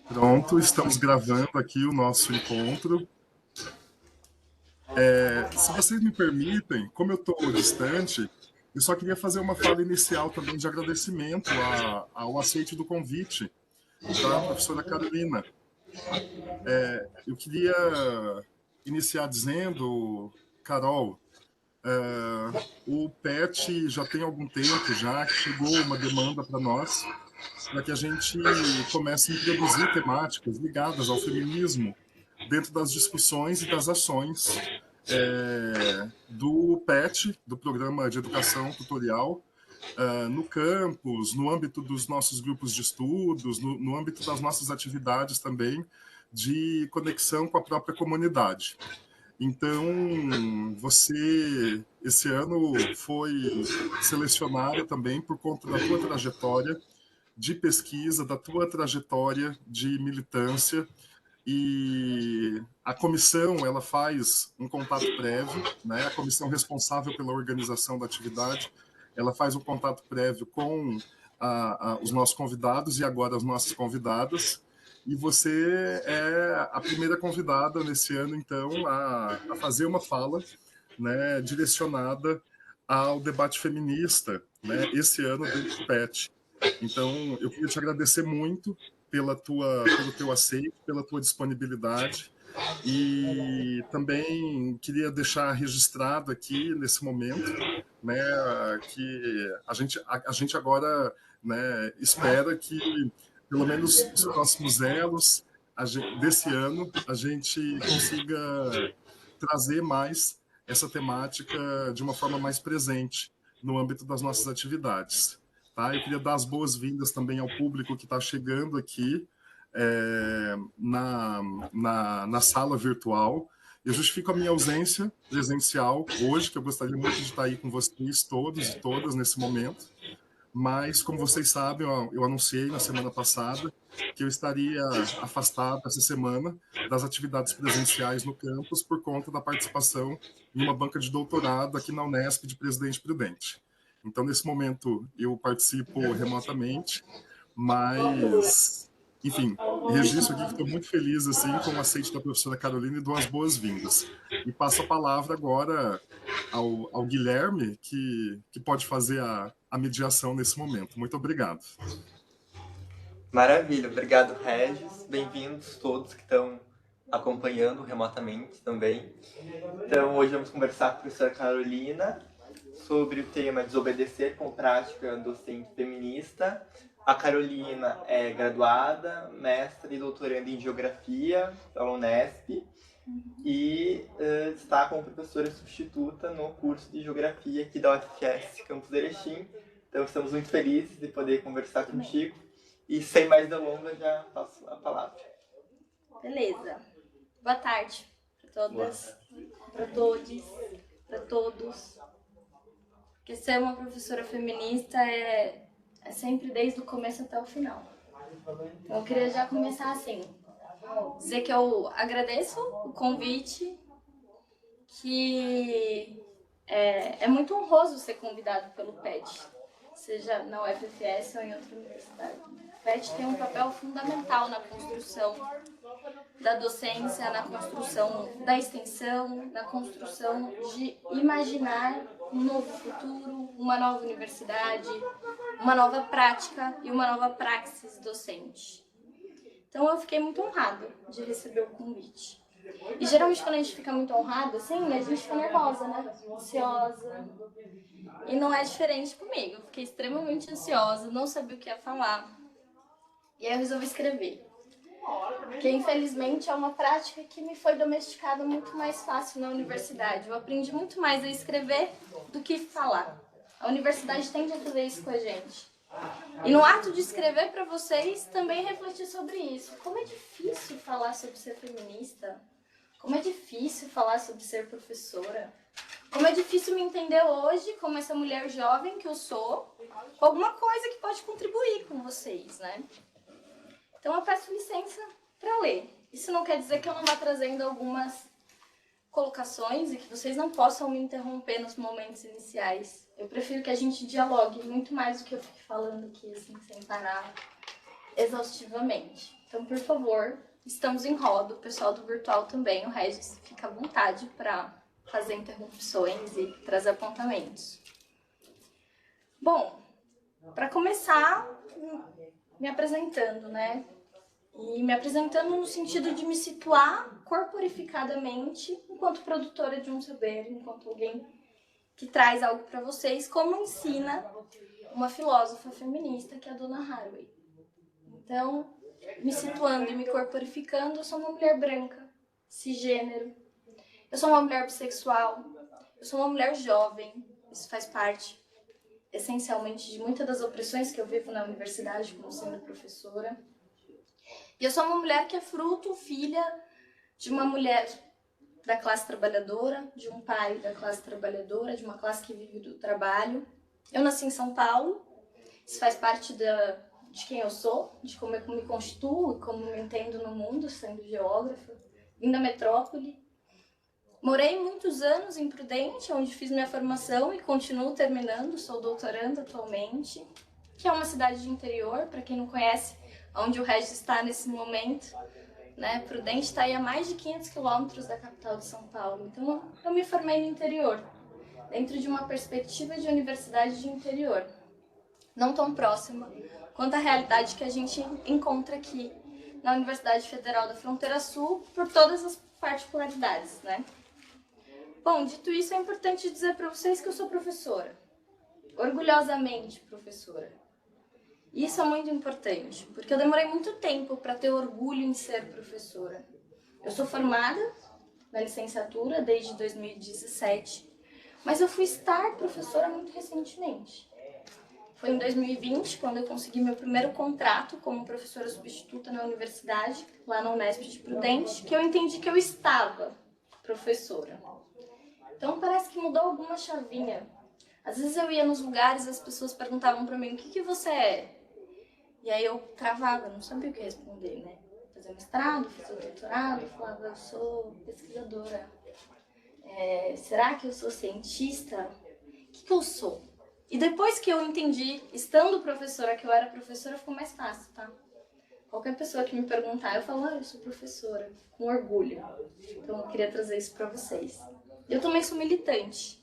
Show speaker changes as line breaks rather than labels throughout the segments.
Pronto, estamos gravando aqui o nosso encontro. Se vocês me permitem, como eu estou distante, eu só queria fazer uma fala inicial também de agradecimento ao aceite do convite da professora Carolina. Eu queria iniciar dizendo, Carol, o PET já tem algum tempo já que chegou uma demanda para nós para que a gente comece a introduzir temáticas ligadas ao feminismo dentro das discussões e das ações do PET, do Programa de Educação Tutorial, no campus, no âmbito dos nossos grupos de estudos, no âmbito das nossas atividades também de conexão com a própria comunidade. Então, você, esse ano, foi selecionada também por conta da tua trajetória de pesquisa, da tua trajetória de militância, e a comissão ela faz um contato prévio, né? A comissão responsável pela organização da atividade, ela faz um contato prévio com os nossos convidados e agora as nossas convidadas, e você é a primeira convidada nesse ano, então, a fazer uma fala, né, direcionada ao debate feminista, né, esse ano dentro do PET. Então, eu queria te agradecer muito pelo teu aceito, pela tua disponibilidade, e também queria deixar registrado aqui nesse momento, né, que a gente agora, né, espera que pelo menos os próximos elos desse ano a gente consiga trazer mais essa temática de uma forma mais presente no âmbito das nossas atividades. Tá? Eu queria dar as boas-vindas também ao público que está chegando aqui na sala virtual. Eu justifico a minha ausência presencial hoje, que eu gostaria muito de estar aí com vocês todos e todas nesse momento, mas, como vocês sabem, eu anunciei na semana passada que eu estaria afastado essa semana das atividades presenciais no campus por conta da participação em uma banca de doutorado aqui na Unesp de Presidente Prudente. Então, nesse momento, eu participo remotamente, mas, enfim, registro aqui que estou muito feliz assim, com o aceite da professora Carolina e dou as boas-vindas. E passo a palavra agora ao Guilherme, que pode fazer a mediação nesse momento. Muito obrigado.
Maravilha, obrigado, Regis. Bem-vindos todos que estão acompanhando remotamente também. Então, hoje vamos conversar com a professora Carolina sobre o tema Desobedecer com prática docente feminista. A Carolina é graduada, mestra e doutoranda em Geografia pela Unesp e está como professora substituta no curso de Geografia aqui da UFS Campus Erechim. Então, estamos muito felizes de poder conversar contigo. E sem mais delongas, já passo a palavra.
Beleza. Boa tarde para todas, para todos, para todos. Porque ser uma professora feminista é sempre desde o começo até o final. Então eu queria já começar assim, dizer que eu agradeço o convite, que é muito honroso ser convidado pelo PET, seja na UFS ou em outra universidade. O PET tem um papel fundamental na construção da docência, na construção da extensão, na construção de imaginar um novo futuro, uma nova universidade, uma nova prática e uma nova praxis docente. Então eu fiquei muito honrada de receber o convite. E geralmente quando a gente fica muito honrada, assim, a gente fica nervosa, né? Ansiosa. E não é diferente comigo. Eu fiquei extremamente ansiosa, não sabia o que ia falar. E aí eu resolvi escrever. Porque infelizmente é uma prática que me foi domesticada muito mais fácil na universidade. Eu aprendi muito mais a escrever do que falar. A universidade tende a fazer isso com a gente. E no ato de escrever para vocês, também refletir sobre isso. Como é difícil falar sobre ser feminista. Como é difícil falar sobre ser professora. Como é difícil me entender hoje, como essa mulher jovem que eu sou, com alguma coisa que pode contribuir com vocês, né? Então eu peço licença para ler. Isso não quer dizer que eu não vá trazendo algumas colocações e que vocês não possam me interromper nos momentos iniciais. Eu prefiro que a gente dialogue muito mais do que eu fique falando aqui, assim, sem parar exaustivamente. Então Então, por favor, estamos em roda, o pessoal do virtual também, o Regis fica à vontade para fazer interrupções e trazer apontamentos. Bom, para começar, me apresentando, né? E me apresentando no sentido de me situar corporificadamente enquanto produtora de um saber, enquanto alguém que traz algo para vocês, como ensina uma filósofa feminista, que é a Donna Haraway. Então, me situando e me corporificando, eu sou uma mulher branca, cisgênero, eu sou uma mulher bissexual, eu sou uma mulher jovem, isso faz parte, essencialmente, de muitas das opressões que eu vivo na universidade, como sendo professora. E eu sou uma mulher que é fruto, filha de uma mulher da classe trabalhadora, de um pai da classe trabalhadora, de uma classe que vive do trabalho. Eu nasci em São Paulo, isso faz parte de quem eu sou, de como eu me constituo, como me entendo no mundo, sendo geógrafa. Vim da metrópole. Morei muitos anos em Prudente, onde fiz minha formação e continuo terminando, sou doutoranda atualmente, que é uma cidade de interior, para quem não conhece, onde o Regis está nesse momento, né? Prudente está aí a mais de 500 quilômetros da capital de São Paulo. Então, eu me formei no interior, dentro de uma perspectiva de universidade de interior, não tão próxima quanto à realidade que a gente encontra aqui na Universidade Federal da Fronteira Sul, por todas as particularidades, né? Bom, dito isso, é importante dizer para vocês que eu sou professora, orgulhosamente professora. Isso é muito importante, porque eu demorei muito tempo para ter orgulho em ser professora. Eu sou formada na licenciatura desde 2017, mas eu fui estar professora muito recentemente. Foi em 2020, quando eu consegui meu primeiro contrato como professora substituta na universidade, lá na Unesp de Prudente, que eu entendi que eu estava professora. Então parece que mudou alguma chavinha. Às vezes eu ia nos lugares e as pessoas perguntavam para mim, o que você é? E aí eu travava, não sabia o que responder, né? Fazer mestrado, fazer doutorado, falava, eu sou pesquisadora. Será que eu sou cientista? O que eu sou? E depois que eu entendi, estando professora, que eu era professora, ficou mais fácil, tá? Qualquer pessoa que me perguntar, eu falo, eu sou professora, com orgulho. Então eu queria trazer isso para vocês. Eu também sou militante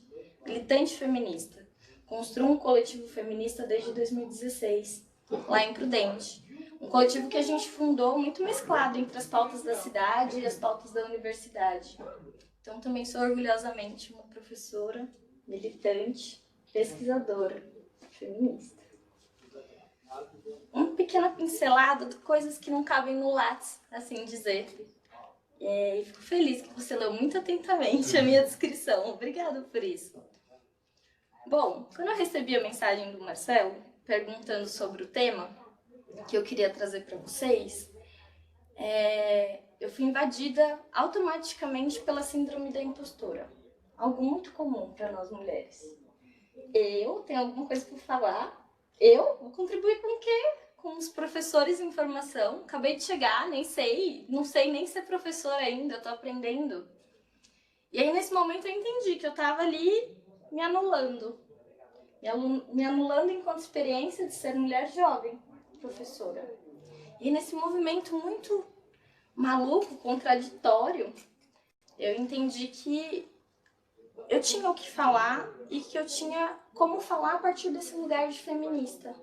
feminista. Construo um coletivo feminista desde 2016. Lá em Prudente. Um coletivo que a gente fundou muito mesclado entre as pautas da cidade e as pautas da universidade. Então também sou orgulhosamente uma professora, militante, pesquisadora, feminista. Uma pequena pincelada de coisas que não cabem no lápis, assim dizer. E fico feliz que você leu muito atentamente a minha descrição. Obrigada por isso. Bom, quando eu recebi a mensagem do Marcelo, perguntando sobre o tema que eu queria trazer para vocês, eu fui invadida automaticamente pela síndrome da impostora. Algo muito comum para nós mulheres. Eu tenho alguma coisa para falar? Eu vou contribuir com o quê? Com os professores em formação. Acabei de chegar, não sei nem ser professora ainda, eu tô aprendendo. E aí nesse momento eu entendi que eu estava ali me anulando enquanto experiência de ser mulher jovem, professora. E nesse movimento muito maluco, contraditório, eu entendi que eu tinha o que falar e que eu tinha como falar a partir desse lugar de feminista.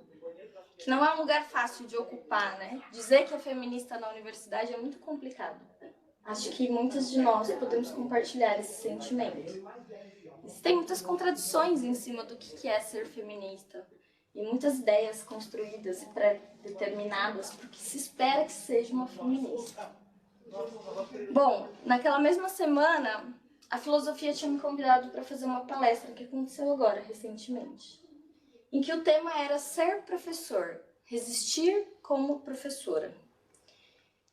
Que não é um lugar fácil de ocupar, né? Dizer que é feminista na universidade é muito complicado. Acho que muitas de nós podemos compartilhar esse sentimento. Existem muitas contradições em cima do que é ser feminista. E muitas ideias construídas e pré-determinadas porque se espera que seja uma feminista. Bom, naquela mesma semana, a filosofia tinha me convidado para fazer uma palestra que aconteceu agora, recentemente, em que o tema era ser professor, resistir como professora.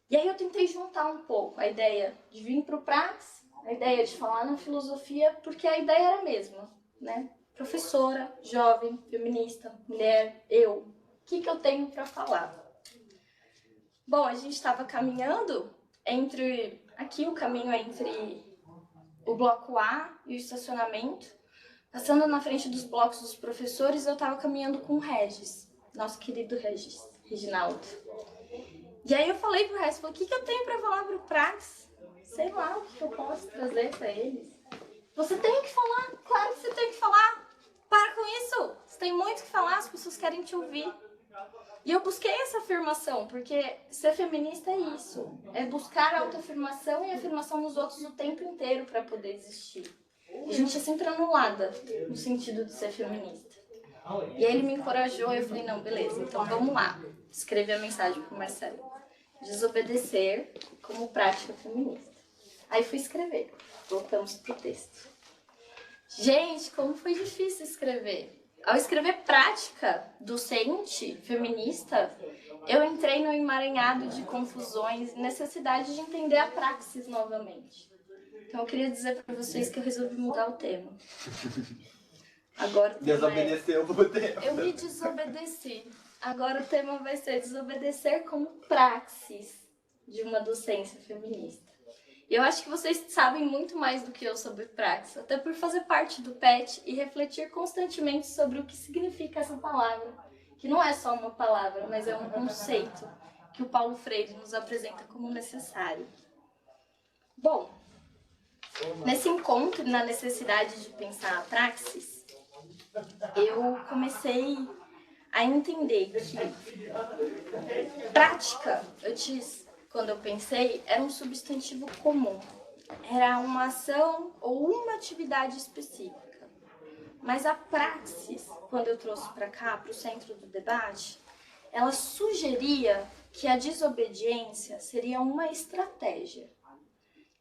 E aí eu tentei juntar um pouco a ideia de vir para o Praxis, a ideia de falar na filosofia, porque a ideia era a mesma, né? Professora, jovem, feminista, mulher, eu. O que eu tenho para falar? Bom, a gente estava caminhando aqui o caminho é entre o bloco A e o estacionamento. Passando na frente dos blocos dos professores, eu estava caminhando com o Regis, nosso querido Regis, Reginaldo. E aí eu falei pro resto, falei, o que eu tenho pra falar pro Praxis? Sei lá o que eu posso trazer pra eles. Você tem que falar, claro que você tem que falar. Para com isso, você tem muito que falar, as pessoas querem te ouvir. E eu busquei essa afirmação, porque ser feminista é isso. É buscar a autoafirmação e a afirmação nos outros o tempo inteiro para poder existir. E a gente é sempre anulada no sentido de ser feminista. E aí ele me encorajou e eu falei, não, beleza, então vamos lá. Escrevi a mensagem pro Marcelo. Desobedecer como prática feminista. Aí fui escrever. Voltamos pro texto. Gente, como foi difícil escrever. Ao escrever prática docente feminista, eu entrei no emaranhado de confusões e necessidade de entender a praxis novamente. Então eu queria dizer para vocês que eu resolvi mudar o tema. Agora
Desobedeceu pro tema.
Eu me desobedeci. Agora o tema vai ser desobedecer como praxis de uma docência feminista. E eu acho que vocês sabem muito mais do que eu sobre praxis, até por fazer parte do PET e refletir constantemente sobre o que significa essa palavra, que não é só uma palavra, mas é um conceito que o Paulo Freire nos apresenta como necessário. Bom, nesse encontro e na necessidade de pensar a praxis, eu comecei a entender que prática, quando eu pensei, era um substantivo comum. Era uma ação ou uma atividade específica. Mas a praxis, quando eu trouxe para cá, para o centro do debate, ela sugeria que a desobediência seria uma estratégia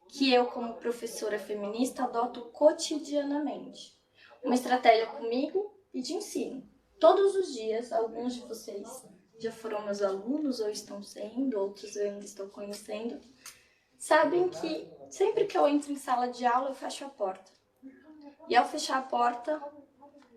que eu, como professora feminista, adoto cotidianamente. Uma estratégia comigo e de ensino. Todos os dias, alguns de vocês já foram meus alunos ou estão sendo, outros eu ainda estou conhecendo, sabem que sempre que eu entro em sala de aula eu fecho a porta. E ao fechar a porta,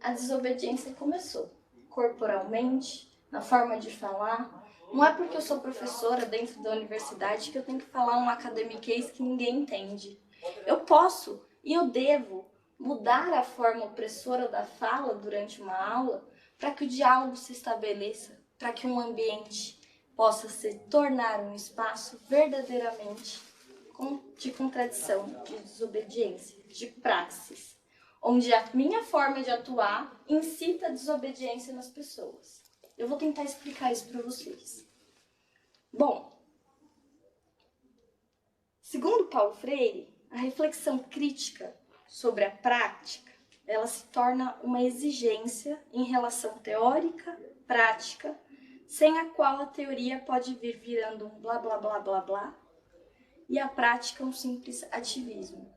a desobediência começou. Corporalmente, na forma de falar. Não é porque eu sou professora dentro da universidade que eu tenho que falar um academiquez que ninguém entende. Eu posso e eu devo mudar a forma opressora da fala durante uma aula para que o diálogo se estabeleça, para que um ambiente possa se tornar um espaço verdadeiramente de contradição, de desobediência, de praxis, onde a minha forma de atuar incita a desobediência nas pessoas. Eu vou tentar explicar isso para vocês. Bom, segundo Paulo Freire, a reflexão crítica sobre a prática, ela se torna uma exigência em relação teórica, prática, sem a qual a teoria pode vir virando um blá blá blá blá blá e a prática um simples ativismo.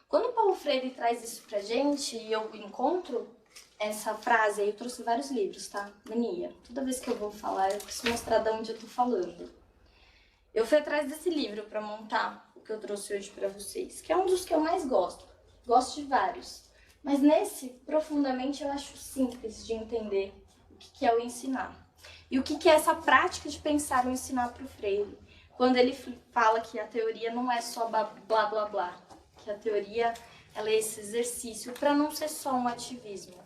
Quando Paulo Freire traz isso pra gente e eu encontro essa frase, aí eu trouxe vários livros, tá? Mania. Toda vez que eu vou falar, eu preciso mostrar de onde eu tô falando. Eu fui atrás desse livro pra montar o que eu trouxe hoje pra vocês, que é um dos que eu mais gosto. Gosto de vários. Mas nesse, profundamente, eu acho simples de entender o que é o ensinar. E o que é essa prática de pensar o ensinar para o Freire, quando ele fala que a teoria não é só blá blá blá, que a teoria ela é esse exercício para não ser só um ativismo.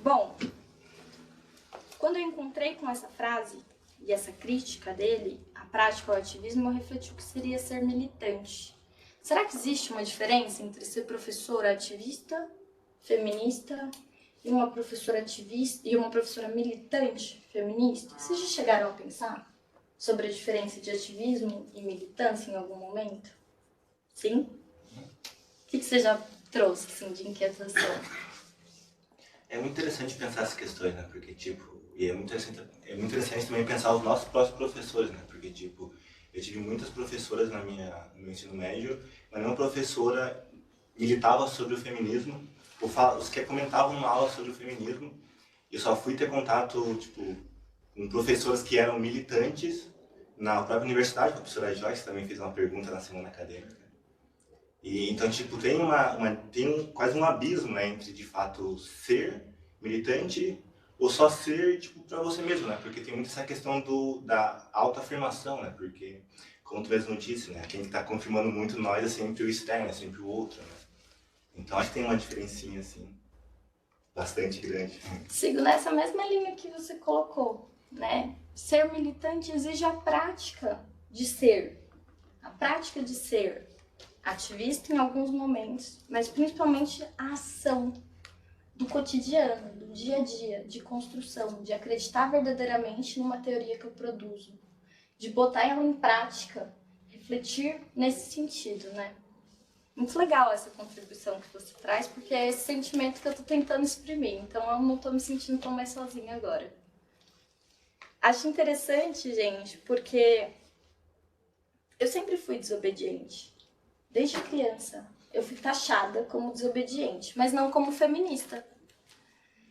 Bom, quando eu encontrei com essa frase e essa crítica dele, a prática ao ativismo, eu refleti o que seria ser militante. Será que existe uma diferença entre ser professora ativista, feminista, e uma professora ativista e uma professora militante feminista? Vocês já chegaram a pensar sobre a diferença de ativismo e militância em algum momento? Sim? O que você já trouxe assim, de inquietação?
É muito interessante pensar essas questões, né? Porque, tipo, e é muito interessante também pensar os nossos próprios professores, né? Porque, tipo, eu tive muitas professoras no meu ensino médio, mas nenhuma professora militava sobre o feminismo, os que comentavam uma aula sobre o feminismo. Eu só fui ter contato, tipo, com professoras que eram militantes na própria universidade. A professora Joyce também fez uma pergunta na semana acadêmica. E então, tipo, tem quase um abismo, né, entre, de fato, ser militante ou só ser, tipo, para você mesmo, né? Porque tem muito essa questão da autoafirmação, né? Porque, como tu mesmo disse, né, quem está confirmando muito nós é sempre o externo, é sempre o outro, né? Então, acho que tem uma diferencinha, assim, bastante grande.
Sigo nessa mesma linha que você colocou, né? ser militante exige a prática de ser. A prática de ser ativista em alguns momentos, mas principalmente a ação do cotidiano, do dia a dia, de construção, de acreditar verdadeiramente numa teoria que eu produzo, de botar ela em prática, refletir nesse sentido, né? Muito legal essa contribuição que você traz, porque é esse sentimento que eu tô tentando exprimir, então eu não tô me sentindo tão mais sozinha agora. Acho interessante, gente, porque eu sempre fui desobediente. Desde criança, eu fui taxada como desobediente, mas não como feminista.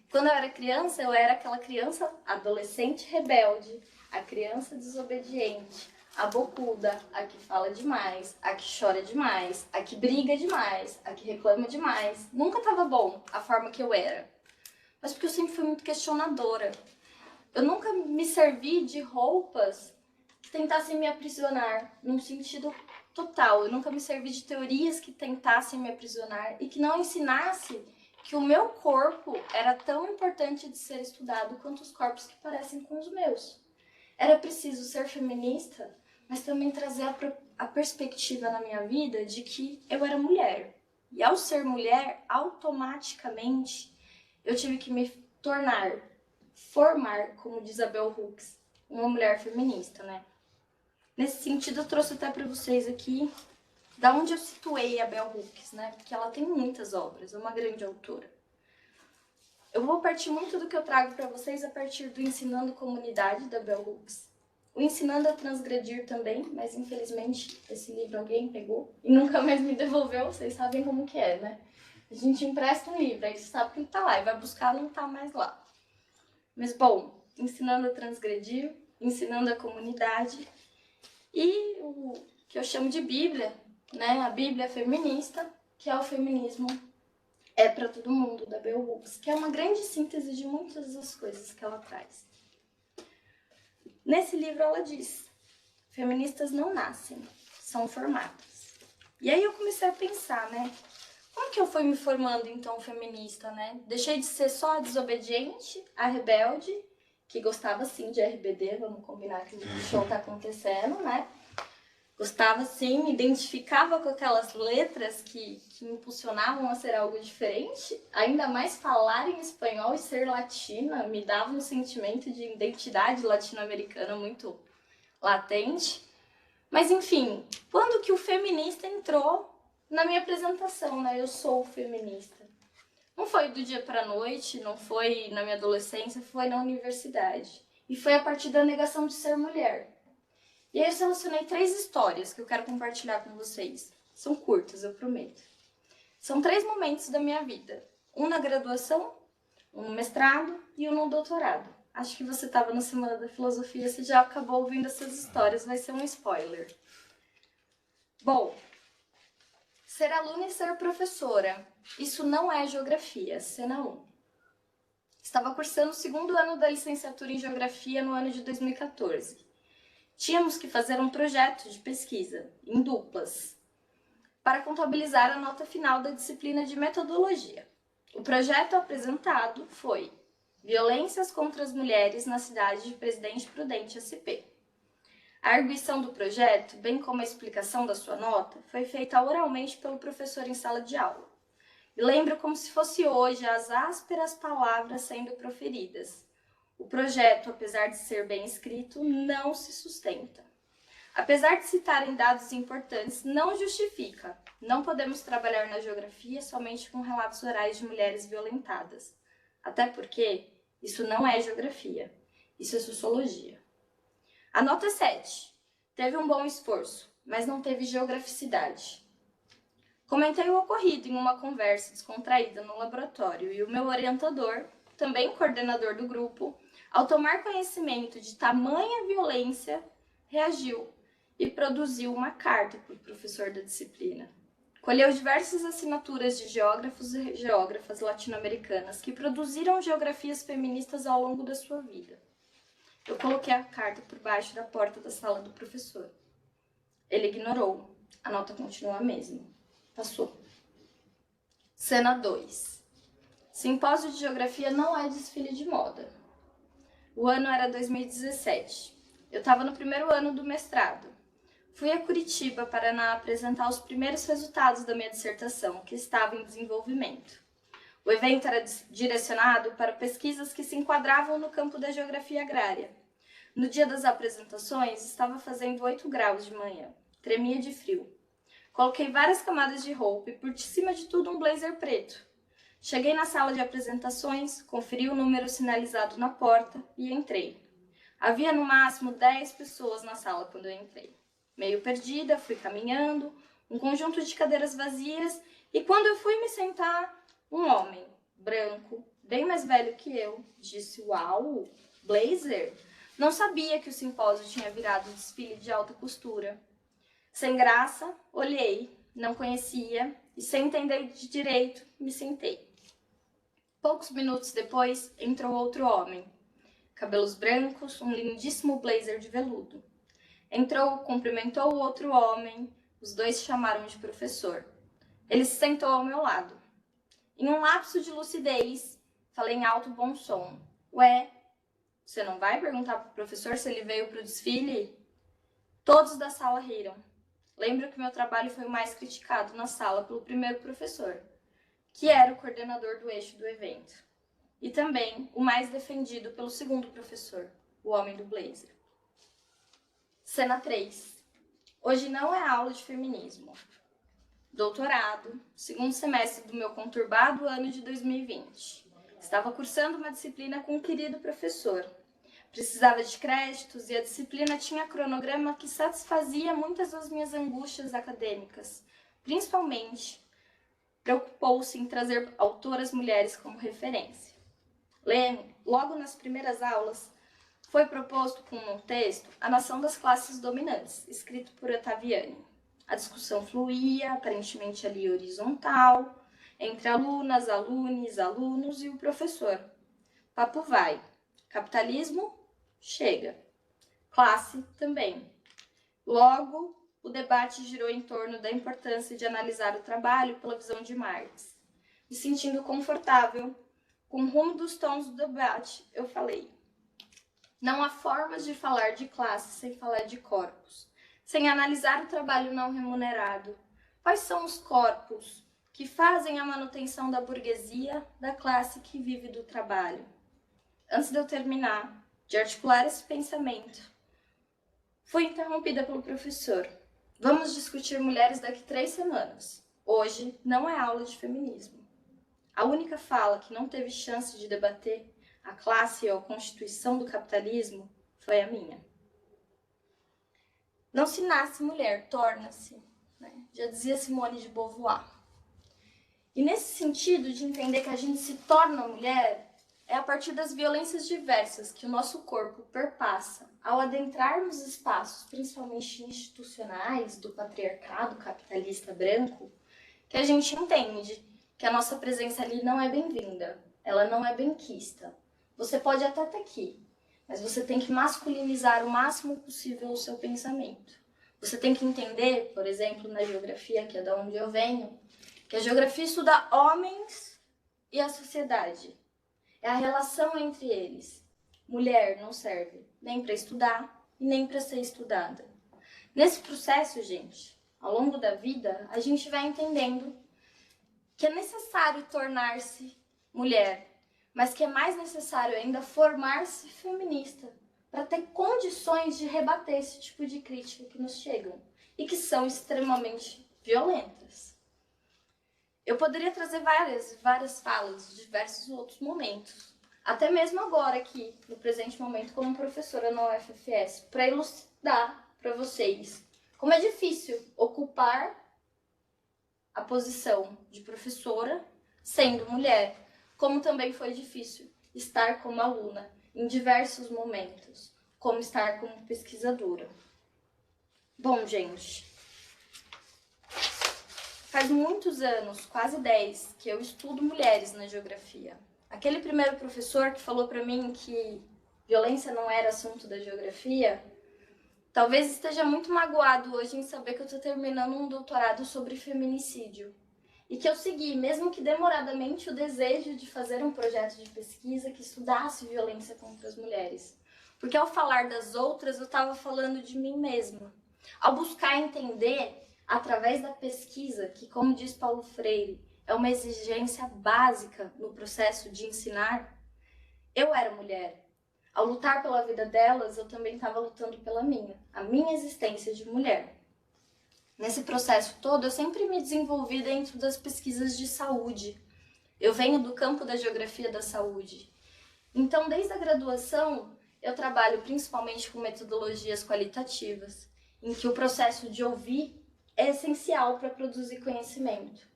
Quando eu era aquela criança adolescente rebelde, a criança desobediente, a bocuda, a que fala demais, a que chora demais, a que briga demais, a que reclama demais. Nunca estava bom a forma que eu era, mas porque eu sempre fui muito questionadora. Eu nunca me servi de roupas que tentassem me aprisionar, num sentido total. Eu nunca me servi de teorias que tentassem me aprisionar e que não ensinasse que o meu corpo era tão importante de ser estudado quanto os corpos que parecem com os meus. Era preciso ser feminista, mas também trazer a perspectiva na minha vida de que eu era mulher. E ao ser mulher, automaticamente, eu tive que me formar, como diz a Bell Hooks, uma mulher feminista, né? Nesse sentido, eu trouxe até para vocês aqui da onde eu situei a Bell Hooks, né? Porque ela tem muitas obras, é uma grande autora. Eu vou partir muito do que eu trago para vocês a partir do Ensinando Comunidade, da Bell Hooks. O Ensinando a Transgredir também, mas infelizmente esse livro alguém pegou e nunca mais me devolveu, vocês sabem como que é, né? A gente empresta um livro, aí você sabe que ele tá lá, e vai buscar, não tá mais lá. Mas bom, Ensinando a Transgredir, Ensinando a Comunidade e o que eu chamo de Bíblia, né? A Bíblia feminista, que é o feminismo é para todo mundo, da Bell Hooks, que é uma grande síntese de muitas das coisas que ela traz. Nesse livro ela diz, feministas não nascem, são formadas. E aí eu comecei a pensar, né? Como que eu fui me formando então feminista, né? Deixei de ser só a desobediente, a rebelde, que gostava sim de RBD, vamos combinar que o show tá acontecendo, né? Gostava sim, me identificava com aquelas letras que me impulsionavam a ser algo diferente. Ainda mais falar em espanhol e ser latina me dava um sentimento de identidade latino-americana muito latente. Mas enfim, quando que o feminista entrou na minha apresentação, né? Eu sou feminista. Não foi do dia para a noite, não foi na minha adolescência, foi na universidade. E foi a partir da negação de ser mulher. E aí eu selecionei 3 histórias que eu quero compartilhar com vocês. São curtas, eu prometo. São 3 momentos da minha vida. Um na graduação, um no mestrado e um no doutorado. Acho que você estava na Semana da Filosofia, você já acabou ouvindo essas histórias, vai ser um spoiler. Bom, ser aluna e ser professora, isso não é geografia, cena 1. Estava cursando o 2º ano da licenciatura em geografia no ano de 2014. Tínhamos que fazer um projeto de pesquisa, em duplas, para contabilizar a nota final da disciplina de metodologia. O projeto apresentado foi Violências contra as Mulheres na cidade de Presidente Prudente, SP. A arguição do projeto, bem como a explicação da sua nota, foi feita oralmente pelo professor em sala de aula. Me lembro como se fosse hoje as ásperas palavras sendo proferidas. O projeto, apesar de ser bem escrito, não se sustenta. Apesar de citarem dados importantes, não justifica. Não podemos trabalhar na geografia somente com relatos orais de mulheres violentadas. Até porque isso não é geografia, isso é sociologia. A nota 7. Teve um bom esforço, mas não teve geograficidade. Comentei o ocorrido em uma conversa descontraída no laboratório e o meu orientador, também coordenador do grupo, ao tomar conhecimento de tamanha violência, reagiu e produziu uma carta para o professor da disciplina. Colheu diversas assinaturas de geógrafos e geógrafas latino-americanas que produziram geografias feministas ao longo da sua vida. Eu coloquei a carta por baixo da porta da sala do professor. Ele ignorou. A nota continuou a mesma. Passou. Cena 2. Simpósio de geografia não é desfile de moda. O ano era 2017. Eu estava no primeiro ano do mestrado. Fui a Curitiba, Paraná, apresentar os primeiros resultados da minha dissertação, que estava em desenvolvimento. O evento era direcionado para pesquisas que se enquadravam no campo da geografia agrária. No dia das apresentações, estava fazendo 8 graus de manhã. Tremia de frio. Coloquei várias camadas de roupa e, por cima de tudo, um blazer preto. Cheguei na sala de apresentações, conferi o número sinalizado na porta e entrei. Havia no máximo 10 pessoas na sala quando eu entrei. Meio perdida, fui caminhando, um conjunto de cadeiras vazias, e quando eu fui me sentar, um homem, branco, bem mais velho que eu, disse: "Uau, blazer!" Não sabia que o simpósio tinha virado desfile de alta costura. Sem graça, olhei, não conhecia, e sem entender de direito, me sentei. Poucos minutos depois, entrou outro homem. Cabelos brancos, um lindíssimo blazer de veludo. Entrou, cumprimentou o outro homem, os dois chamaram de professor. Ele se sentou ao meu lado. Em um lapso de lucidez, falei em alto bom som: "Ué, você não vai perguntar para o professor se ele veio para o desfile?" Todos da sala riram. Lembro que meu trabalho foi o mais criticado na sala pelo primeiro professor, que era o coordenador do eixo do evento. E também o mais defendido pelo segundo professor, o homem do blazer. Cena 3. Hoje não é aula de feminismo. Doutorado, segundo semestre do meu conturbado ano de 2020. Estava cursando uma disciplina com um querido professor. Precisava de créditos e a disciplina tinha cronograma que satisfazia muitas das minhas angústias acadêmicas. Principalmente, preocupou-se em trazer autoras mulheres como referência. Logo nas primeiras aulas, foi proposto como um texto A Nação das Classes Dominantes, escrito por Ottaviani. A discussão fluía, aparentemente ali horizontal, entre alunas, alunos, alunos e o professor. Papo vai. Capitalismo? Chega. Classe? Também. Logo, o debate girou em torno da importância de analisar o trabalho pela visão de Marx. Me sentindo confortável com o rumo dos tons do debate, eu falei: não há formas de falar de classe sem falar de corpos, sem analisar o trabalho não remunerado. Quais são os corpos que fazem a manutenção da burguesia, da classe que vive do trabalho? Antes de eu terminar de articular esse pensamento, fui interrompida pelo professor. Vamos discutir mulheres daqui 3 semanas. Hoje não é aula de feminismo. A única fala que não teve chance de debater a classe ou a constituição do capitalismo foi a minha. Não se nasce mulher, torna-se, né? Já dizia Simone de Beauvoir. E nesse sentido de entender que a gente se torna mulher, é a partir das violências diversas que o nosso corpo perpassa ao adentrarmos espaços, principalmente institucionais, do patriarcado capitalista branco, que a gente entende que a nossa presença ali não é bem-vinda, ela não é benquista. Você pode até estar aqui, mas você tem que masculinizar o máximo possível o seu pensamento. Você tem que entender, por exemplo, na geografia, que é da onde eu venho, que a geografia estuda homens e a sociedade. É a relação entre eles. Mulher não serve nem para estudar e nem para ser estudada. Nesse processo, gente, ao longo da vida, a gente vai entendendo que é necessário tornar-se mulher, mas que é mais necessário ainda formar-se feminista para ter condições de rebater esse tipo de crítica que nos chegam e que são extremamente violentas. Eu poderia trazer várias falas de diversos outros momentos, até mesmo agora aqui, no presente momento, como professora na UFFS, para elucidar para vocês como é difícil ocupar a posição de professora sendo mulher, como também foi difícil estar como aluna em diversos momentos, como estar como pesquisadora. Bom, gente, faz muitos anos, quase 10, que eu estudo mulheres na geografia. Aquele primeiro professor que falou para mim que violência não era assunto da geografia, talvez esteja muito magoado hoje em saber que eu estou terminando um doutorado sobre feminicídio. e que eu segui, mesmo que demoradamente, o desejo de fazer um projeto de pesquisa que estudasse violência contra as mulheres. Porque ao falar das outras, eu estava falando de mim mesma. Ao buscar entender, através da pesquisa, que, como diz Paulo Freire, é uma exigência básica no processo de ensinar, eu era mulher. Ao lutar pela vida delas, eu também estava lutando pela minha, a minha existência de mulher. Nesse processo todo, eu sempre me desenvolvi dentro das pesquisas de saúde. Eu venho do campo da geografia da saúde. Então, desde a graduação, eu trabalho principalmente com metodologias qualitativas, em que o processo de ouvir é essencial para produzir conhecimento.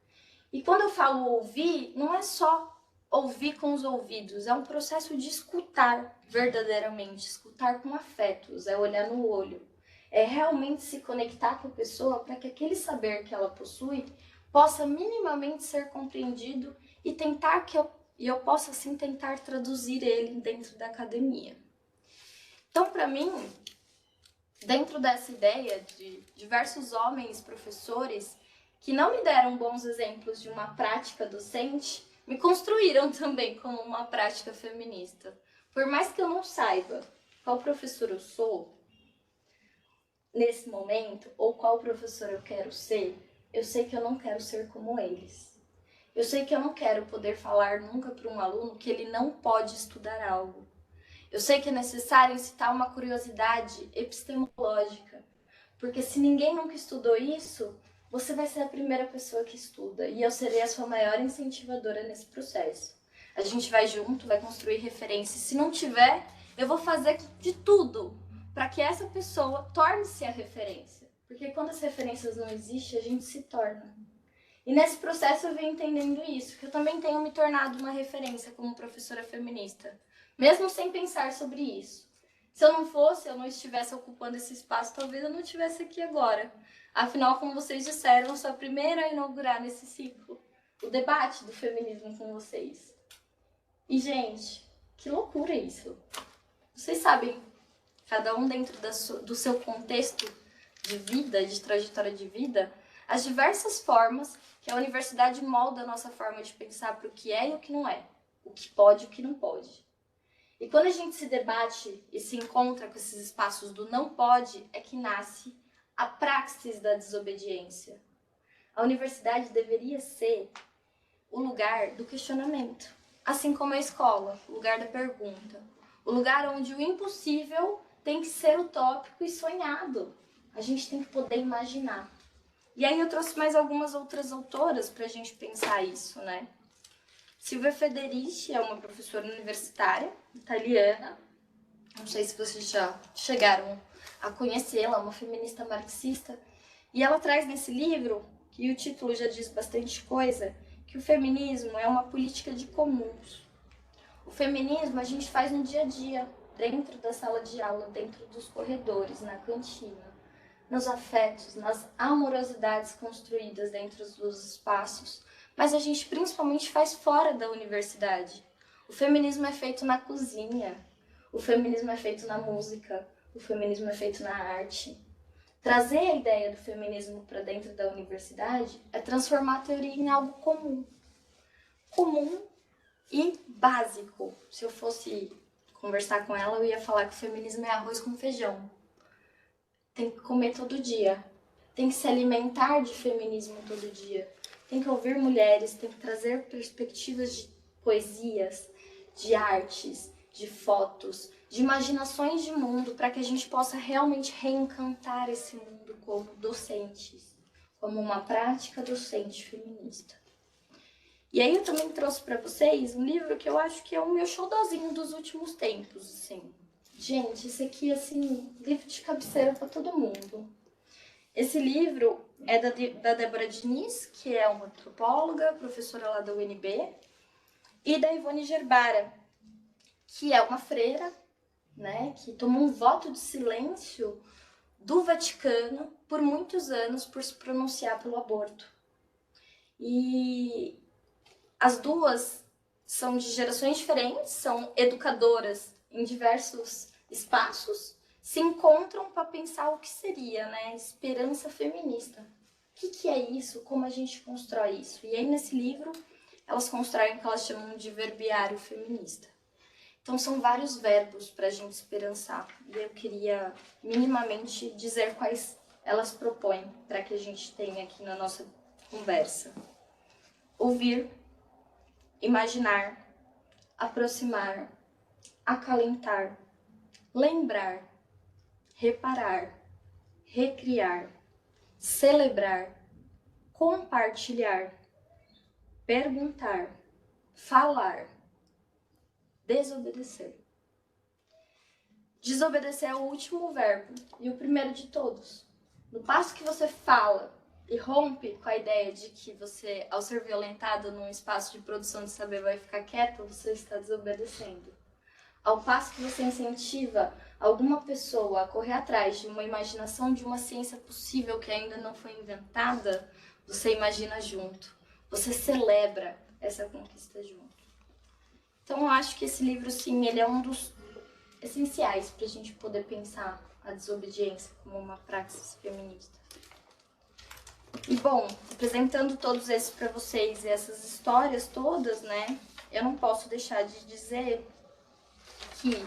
E quando eu falo ouvir, não é só ouvir com os ouvidos, é um processo de escutar verdadeiramente, escutar com afetos, é olhar no olho. É realmente se conectar com a pessoa para que aquele saber que ela possui possa minimamente ser compreendido e eu possa assim tentar traduzir ele dentro da academia. Então, para mim, dentro dessa ideia de diversos homens professores que não me deram bons exemplos de uma prática docente, me construíram também como uma prática feminista. Por mais que eu não saiba qual professor eu sou nesse momento, ou qual professor eu quero ser, eu sei que eu não quero ser como eles. Eu sei que eu não quero poder falar nunca para um aluno que ele não pode estudar algo. Eu sei que é necessário incitar uma curiosidade epistemológica, porque se ninguém nunca estudou isso, você vai ser a primeira pessoa que estuda, e eu serei a sua maior incentivadora nesse processo. A gente vai junto, vai construir referências. Se não tiver, eu vou fazer de tudo para que essa pessoa torne-se a referência. Porque quando as referências não existem, a gente se torna. E nesse processo eu venho entendendo isso, que eu também tenho me tornado uma referência como professora feminista, mesmo sem pensar sobre isso. Se eu não estivesse ocupando esse espaço, talvez eu não estivesse aqui agora. Afinal, como vocês disseram, eu sou a primeira a inaugurar nesse ciclo o debate do feminismo com vocês. E, gente, que loucura isso! Vocês sabem, cada um dentro do seu contexto de vida, de trajetória de vida, as diversas formas que a universidade molda a nossa forma de pensar para o que é e o que não é, o que pode e o que não pode. E quando a gente se debate e se encontra com esses espaços do não pode, é que nasce a praxis da desobediência. A universidade deveria ser o lugar do questionamento, assim como a escola, o lugar da pergunta, o lugar onde o impossível tem que ser utópico e sonhado. A gente tem que poder imaginar. E aí eu trouxe mais algumas outras autoras para a gente pensar isso, né? Silvia Federici é uma professora universitária italiana. Não sei se vocês já chegaram a conhecê-la, uma feminista marxista. E ela traz nesse livro, que o título já diz bastante coisa, que o feminismo é uma política de comuns. O feminismo a gente faz no dia a dia, dentro da sala de aula, dentro dos corredores, na cantina, nos afetos, nas amorosidades construídas dentro dos espaços, mas a gente principalmente faz fora da universidade. O feminismo é feito na cozinha, o feminismo é feito na música, o feminismo é feito na arte. Trazer a ideia do feminismo para dentro da universidade é transformar a teoria em algo comum. Comum e básico. Se eu fosse conversar com ela, eu ia falar que o feminismo é arroz com feijão. Tem que comer todo dia. Tem que se alimentar de feminismo todo dia. Tem que ouvir mulheres, tem que trazer perspectivas de poesias, de artes, de fotos, de imaginações de mundo, para que a gente possa realmente reencantar esse mundo como docentes, como uma prática docente feminista. E aí eu também trouxe para vocês um livro que eu acho que é o meu xodózinho dos últimos tempos, assim. Gente, esse aqui, assim, livro de cabeceira para todo mundo. Esse livro é da Débora Diniz, que é uma antropóloga, professora lá da UNB, e da Ivone Gerbara, que é uma freira, né, que tomou um voto de silêncio do Vaticano por muitos anos por se pronunciar pelo aborto. E as duas são de gerações diferentes, são educadoras em diversos espaços, se encontram para pensar o que seria, né, esperança feminista, que é isso? Como a gente constrói isso? E aí, nesse livro, elas constroem o que elas chamam de verbiário feminista. Então, são vários verbos para a gente esperançar. E eu queria, minimamente, dizer quais elas propõem para que a gente tenha aqui na nossa conversa. Ouvir, imaginar, aproximar, acalentar, lembrar, reparar, recriar, celebrar, compartilhar, perguntar, falar, desobedecer. Desobedecer é o último verbo e o primeiro de todos. No passo que você fala e rompe com a ideia de que você, ao ser violentado num espaço de produção de saber, vai ficar quieto, você está desobedecendo. Ao passo que você incentiva alguma pessoa a correr atrás de uma imaginação de uma ciência possível que ainda não foi inventada, você imagina junto. Você celebra essa conquista junto. Então, eu acho que esse livro, sim, ele é um dos essenciais para a gente poder pensar a desobediência como uma praxis feminista. E, bom, apresentando todos esses para vocês e essas histórias todas, né, eu não posso deixar de dizer que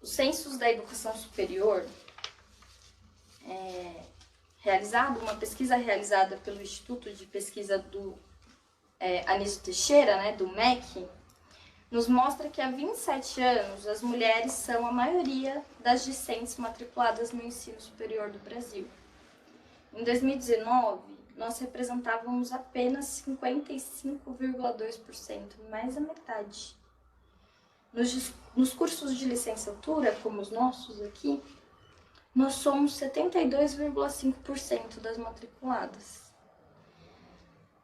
os censos da educação superior, uma pesquisa realizada pelo Instituto de Pesquisa do Anísio Teixeira, né, do MEC, nos mostra que há 27 anos as mulheres são a maioria das discentes matriculadas no ensino superior do Brasil. Em 2019, nós representávamos apenas 55,2%, mais da metade. Nos cursos de licenciatura, como os nossos aqui, nós somos 72,5% das matriculadas.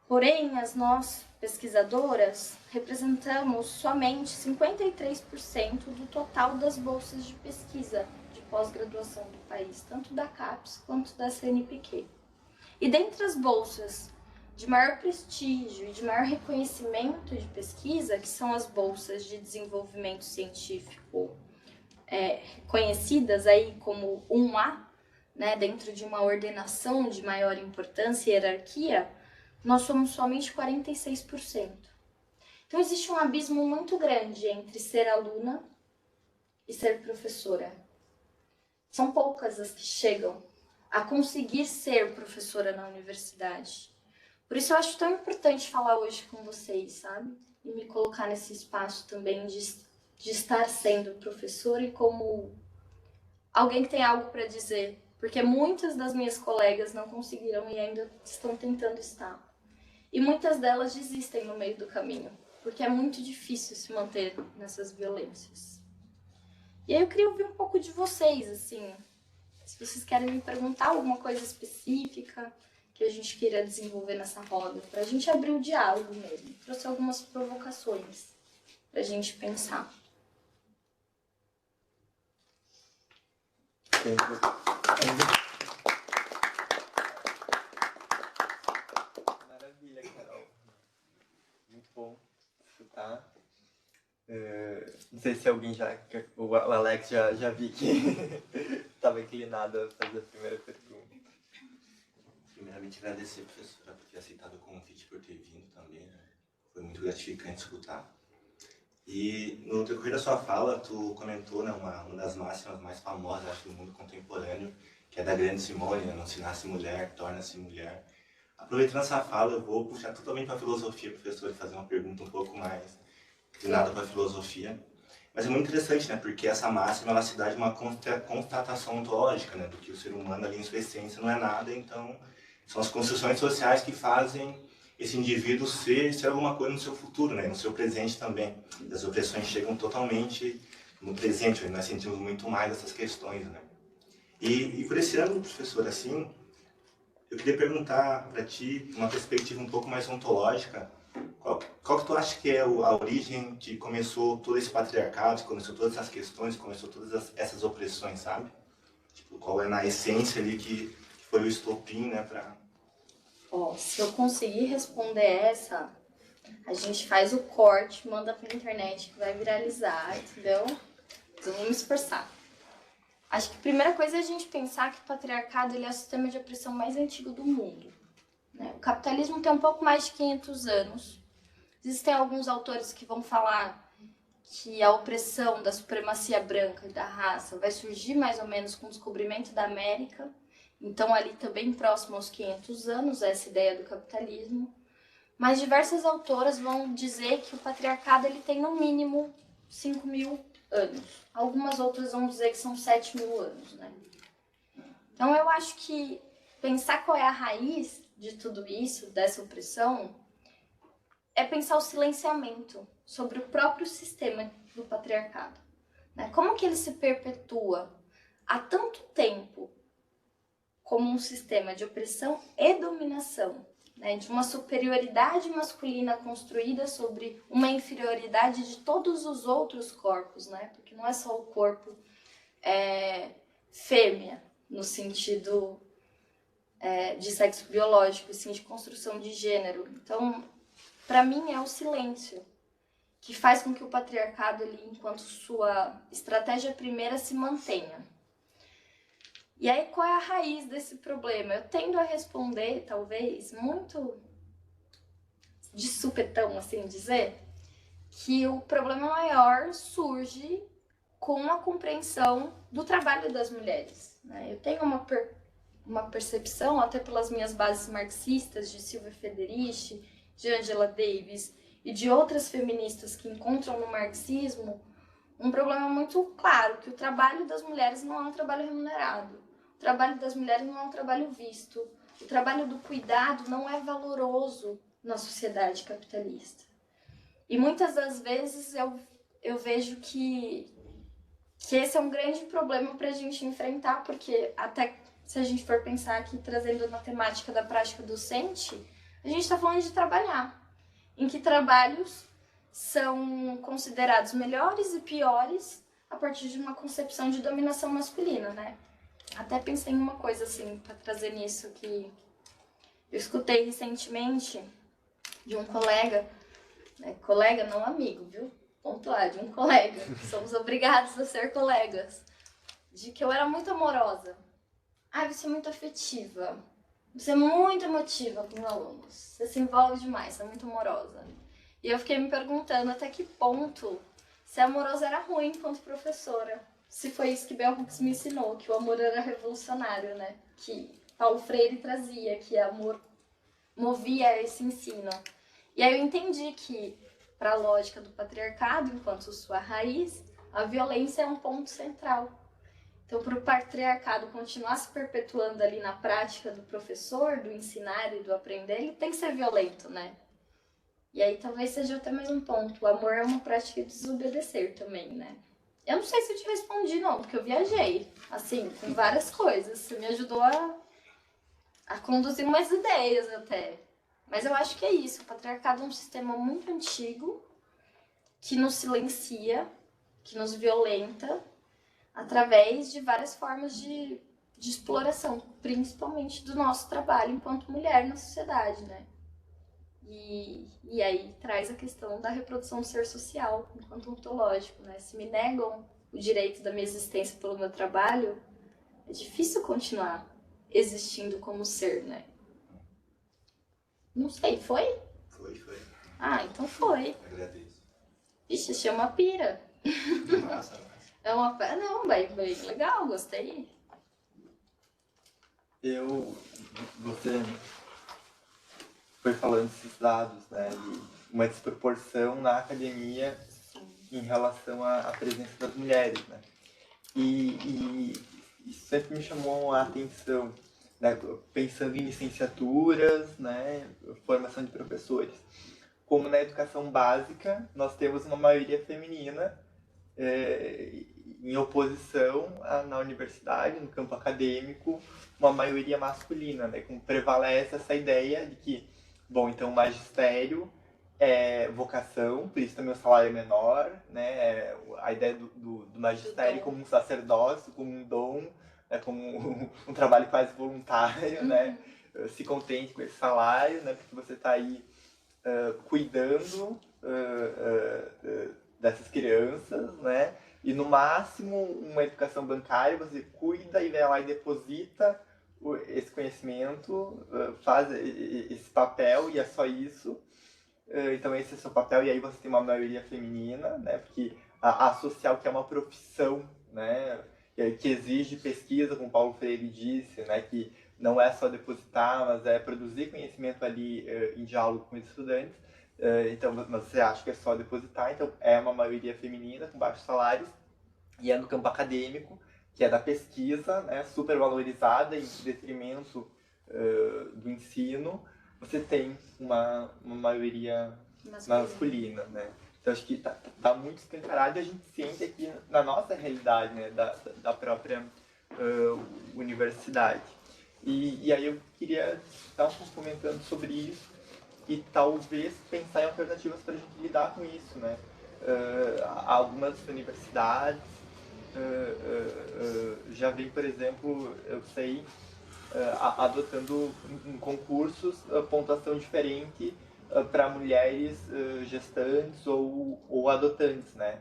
Porém, nós, pesquisadoras, representamos somente 53% do total das bolsas de pesquisa de pós-graduação do país, tanto da CAPES quanto da CNPq. E dentre as bolsas de maior prestígio e de maior reconhecimento de pesquisa, que são as bolsas de desenvolvimento científico conhecidas aí como 1A, né, dentro de uma ordenação de maior importância e hierarquia, nós somos somente 46%. Então, existe um abismo muito grande entre ser aluna e ser professora. São poucas as que chegam a conseguir ser professora na universidade. Por isso, eu acho tão importante falar hoje com vocês, sabe? E me colocar nesse espaço também de estar sendo professora e como alguém que tem algo para dizer. Porque muitas das minhas colegas não conseguiram e ainda estão tentando estar. E muitas delas desistem no meio do caminho, porque é muito difícil se manter nessas violências. E aí eu queria ouvir um pouco de vocês, assim, se vocês querem me perguntar alguma coisa específica que a gente queira desenvolver nessa roda, para a gente abrir o diálogo mesmo. Trouxe algumas provocações para a gente pensar.
Maravilha, Carol. Muito bom escutar. Não sei se alguém o Alex já vi que estava inclinado a fazer a primeira pergunta.
Primeiramente, agradecer, professora, por ter aceitado o convite, por ter vindo também, né? Foi muito gratificante escutar. E no decorrer da sua fala, tu comentou, né, uma das máximas mais famosas, acho, do mundo contemporâneo, que é da grande Simone, né, não se nasce mulher, torna-se mulher. Aproveitando essa fala, eu vou puxar totalmente para a filosofia, professor, e fazer uma pergunta um pouco mais inclinada para a filosofia. Mas é muito interessante, né, porque essa máxima, ela se dá de uma constatação ontológica, né, do que o ser humano ali em sua essência não é nada, então são as construções sociais que fazem esse indivíduo ser alguma coisa no seu futuro, né, no seu presente também. As opressões chegam totalmente no presente, nós sentimos muito mais essas questões, né. E por esse ano, professor, assim, eu queria perguntar para ti, uma perspectiva um pouco mais ontológica, qual que tu acha que é a origem que começou todo esse patriarcado, que começou todas essas questões, que começou todas essas opressões, sabe? Tipo, qual é na essência ali que foi o estopim, né, pra...
Se eu conseguir responder essa, a gente faz o corte, manda pra internet que vai viralizar, entendeu? Então, vamos me esforçar. Acho que a primeira coisa é a gente pensar que o patriarcado ele é o sistema de opressão mais antigo do mundo, né? O capitalismo tem um pouco mais de 500 anos. Existem alguns autores que vão falar que a opressão da supremacia branca e da raça vai surgir mais ou menos com o descobrimento da América. Então, ali também próximo aos 500 anos, essa ideia do capitalismo. Mas diversas autoras vão dizer que o patriarcado ele tem no mínimo 5.000 anos. Algumas outras vão dizer que são 7.000 anos, né? Então, eu acho que pensar qual é a raiz de tudo isso, dessa opressão, é pensar o silenciamento sobre o próprio sistema do patriarcado, né? Como que ele se perpetua há tanto tempo como um sistema de opressão e dominação, né? De uma superioridade masculina construída sobre uma inferioridade de todos os outros corpos, né? Porque não é só o corpo fêmea, no sentido de sexo biológico, e sim de construção de gênero. Então, para mim, é o silêncio que faz com que o patriarcado, ele, enquanto sua estratégia primeira, se mantenha. E aí, qual é a raiz desse problema? Eu tendo a responder, talvez, muito de supetão, assim dizer, que o problema maior surge com a compreensão do trabalho das mulheres, né? Eu tenho uma percepção, até pelas minhas bases marxistas, de Silvia Federici, de Angela Davis e de outras feministas que encontram no marxismo um problema muito claro, que o trabalho das mulheres não é um trabalho remunerado, o trabalho das mulheres não é um trabalho visto, o trabalho do cuidado não é valoroso na sociedade capitalista. E muitas das vezes eu vejo que esse é um grande problema para a gente enfrentar, porque até se a gente for pensar aqui, trazendo na temática da prática docente, a gente está falando de trabalhar. Em que trabalhos são considerados melhores e piores a partir de uma concepção de dominação masculina, né? Até pensei em uma coisa assim, para trazer nisso, que eu escutei recentemente de um colega, né? Colega não amigo, viu? Pontuar, de um colega, somos obrigados a ser colegas, de que eu era muito amorosa. Você é muito afetiva, você é muito emotiva com os alunos, você se envolve demais, você é muito amorosa. E eu fiquei me perguntando até que ponto ser amorosa era ruim enquanto professora. Se foi isso que Bell Hooks me ensinou, que o amor era revolucionário, né? Que Paulo Freire trazia, que amor movia esse ensino. E aí eu entendi que, para a lógica do patriarcado, enquanto sua raiz, a violência é um ponto central. Então, para o patriarcado continuar se perpetuando ali na prática do professor, do ensinar e do aprender, ele tem que ser violento, né? E aí talvez seja até mais um ponto. O amor é uma prática de desobedecer também, né? Eu não sei se eu te respondi, não, porque eu viajei, assim, com várias coisas. Você me ajudou a conduzir umas ideias até. Mas eu acho que é isso. O patriarcado é um sistema muito antigo que nos silencia, que nos violenta, através de várias formas de exploração, principalmente do nosso trabalho enquanto mulher na sociedade, né? E aí traz a questão da reprodução do ser social enquanto ontológico, né? Se me negam o direito da minha existência pelo meu trabalho, é difícil continuar existindo como ser, né? Não sei, foi?
Foi.
Então foi.
Agradeço.
Ixi, achei uma pira.
Massa.
É uma... Não, bem legal, gostei.
Você foi falando desses dados, né, de uma desproporção na academia em relação à presença das mulheres, né? E isso sempre me chamou a atenção, né, pensando em licenciaturas, né, formação de professores. Como na educação básica, nós temos uma maioria feminina em oposição na universidade, no campo acadêmico, uma maioria masculina, né? Como prevalece essa ideia de que, bom, então o magistério é vocação, por isso também o salário é menor, né? A ideia do magistério como um sacerdócio, como um dom, né? Como um trabalho quase voluntário, né? Se contente com esse salário, né? Porque você está aí cuidando dessas crianças, né? E no máximo, uma educação bancária, você cuida e vai lá e deposita esse conhecimento, faz esse papel e é só isso. Então esse é o seu papel, e aí você tem uma maioria feminina, né? Porque a social, que é uma profissão, né? Que exige pesquisa, como Paulo Freire disse, né? Que não é só depositar, mas é produzir conhecimento ali em diálogo com os estudantes. Então, mas você acha que é só depositar, então é uma maioria feminina, com baixos salários, e é no campo acadêmico, que é da pesquisa, né? Super valorizada, em detrimento do ensino, você tem uma maioria masculina, né? Então acho que tá muito escancarado, e a gente sente aqui na nossa realidade, né? Da própria universidade. E aí eu queria estar comentando sobre isso e talvez pensar em alternativas para a gente lidar com isso, né? Algumas universidades já vem, por exemplo, eu sei, adotando em concursos pontuação diferente para mulheres gestantes ou adotantes, né?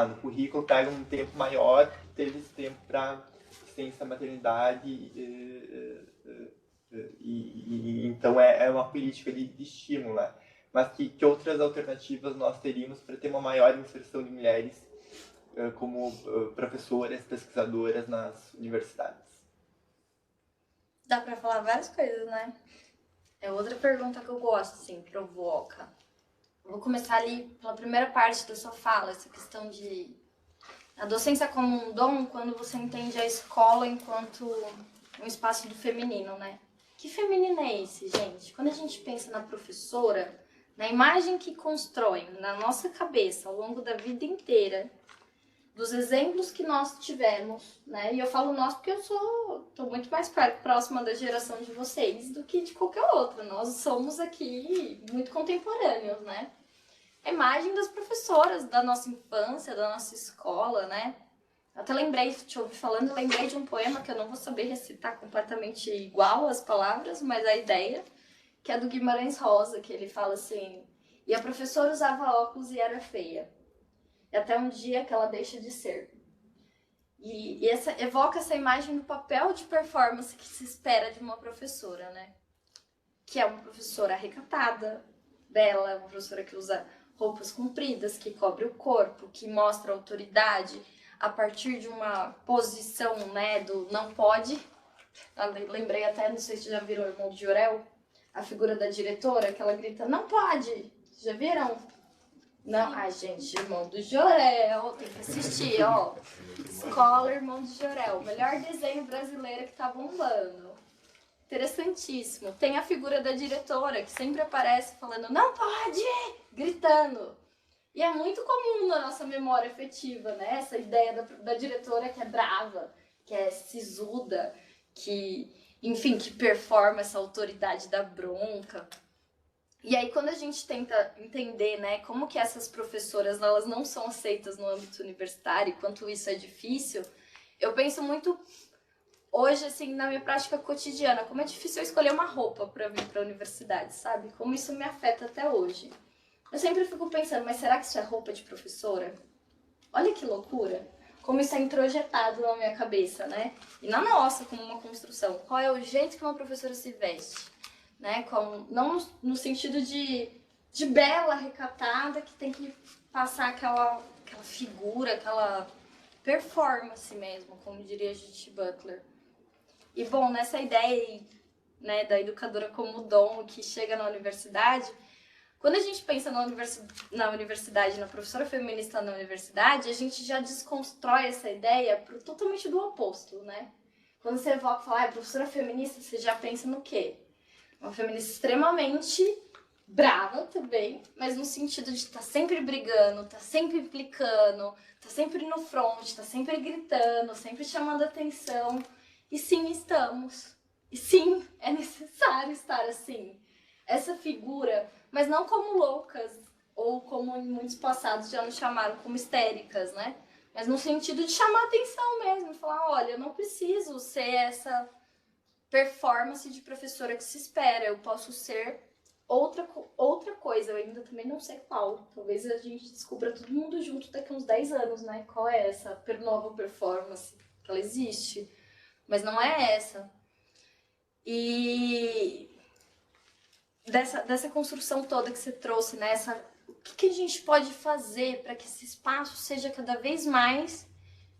No currículo pega um tempo maior, teve esse tempo para licença maternidade, então é uma política de estímulo, né? Mas que outras alternativas nós teríamos para ter uma maior inserção de mulheres como professoras, pesquisadoras nas universidades?
Dá pra falar várias coisas, né? É outra pergunta que eu gosto, assim, provoca. Vou começar ali pela primeira parte da sua fala, essa questão de a docência como um dom, quando você entende a escola enquanto um espaço do feminino, né? Que feminino é esse, gente? Quando a gente pensa na professora, na imagem que constroem na nossa cabeça ao longo da vida inteira, dos exemplos que nós tivemos, né? E eu falo nós porque eu tô muito mais próxima da geração de vocês do que de qualquer outra. Nós somos aqui muito contemporâneos, né? A imagem das professoras da nossa infância, da nossa escola, né? Até lembrei, te ouvi falando, lembrei de um poema que eu não vou saber recitar completamente igual as palavras, mas a ideia, que é do Guimarães Rosa, que ele fala assim: e a professora usava óculos e era feia. E até um dia que ela deixa de ser. E evoca essa imagem do papel de performance que se espera de uma professora, né? Que é uma professora recatada, bela, uma professora que usa roupas compridas, que cobre o corpo, que mostra autoridade a partir de uma posição, né, do não pode. Eu lembrei até, não sei se já viram o Irmão de Jorel, a figura da diretora, que ela grita, não pode! Já viram? Não, ai gente, Irmão do Jorel, tem que assistir, ó. Escola Irmão do Jorel, melhor desenho brasileiro que tá bombando. Interessantíssimo. Tem a figura da diretora, que sempre aparece falando, não pode! Gritando. E é muito comum na nossa memória afetiva, né? Essa ideia da diretora que é brava, que é sisuda, que, enfim, que performa essa autoridade da bronca. E aí, quando a gente tenta entender, né, como que essas professoras elas não são aceitas no âmbito universitário e quanto isso é difícil, eu penso muito hoje, assim, na minha prática cotidiana, como é difícil eu escolher uma roupa para vir para a universidade, sabe? Como isso me afeta até hoje. Eu sempre fico pensando, mas será que isso é roupa de professora? Olha que loucura! Como isso é introjetado na minha cabeça, né? E na nossa, como uma construção. Qual é o jeito que uma professora se veste? Né? Não no sentido de bela, recatada, que tem que passar aquela figura, aquela performance mesmo, como diria Judith Butler. E, bom, nessa ideia, né, da educadora como dom que chega na universidade, quando a gente pensa na universidade, na professora feminista na universidade, a gente já desconstrói essa ideia pro totalmente do oposto, né? Quando você evoca e fala, professora feminista, você já pensa no quê? Uma feminista extremamente brava também, mas no sentido de estar sempre brigando, estar sempre implicando, estar sempre no front, estar sempre gritando, sempre chamando atenção. E sim, estamos. E sim, é necessário estar assim. Essa figura, mas não como loucas, ou como em muitos passados já nos chamaram como histéricas, né? Mas no sentido de chamar atenção mesmo, falar, olha, eu não preciso ser essa performance de professora que se espera, eu posso ser outra coisa, eu ainda também não sei qual. Talvez a gente descubra todo mundo junto daqui a uns 10 anos, né? Qual é essa nova performance? Que ela existe, mas não é essa. E dessa construção toda que você trouxe, né? O que a gente pode fazer para que esse espaço seja cada vez mais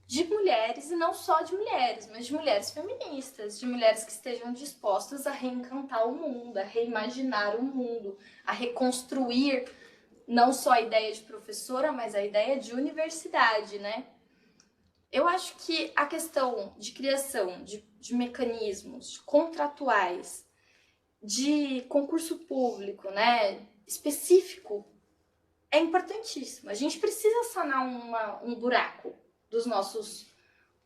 de mulheres, e não só de mulheres, mas de mulheres feministas, de mulheres que estejam dispostas a reencantar o mundo, a reimaginar o mundo, a reconstruir não só a ideia de professora, mas a ideia de universidade, né? Eu acho que a questão de criação de mecanismos contratuais, de concurso público, né, específico, é importantíssimo. A gente precisa sanar um buraco dos nossos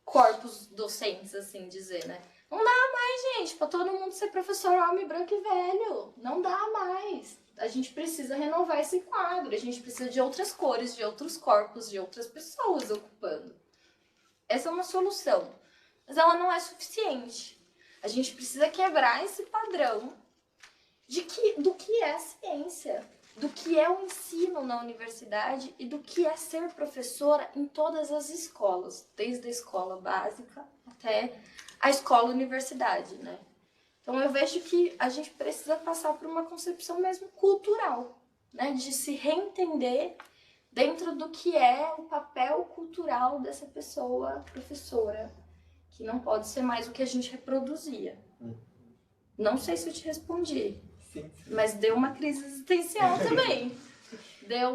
corpos docentes, assim dizer, né? Não dá mais, gente, para todo mundo ser professor homem, branco e velho. Não dá mais. A gente precisa renovar esse quadro. A gente precisa de outras cores, de outros corpos, de outras pessoas ocupando. Essa é uma solução. Mas ela não é suficiente. A gente precisa quebrar esse padrão do que é ciência, do que é o ensino na universidade e do que é ser professora em todas as escolas, desde a escola básica até a escola universidade, né? Então eu vejo que a gente precisa passar por uma concepção mesmo cultural, né? De se reentender dentro do que é o papel cultural dessa pessoa professora, que não pode ser mais o que a gente reproduzia. Não sei se eu te respondi.
Sim.
Mas deu uma crise existencial também.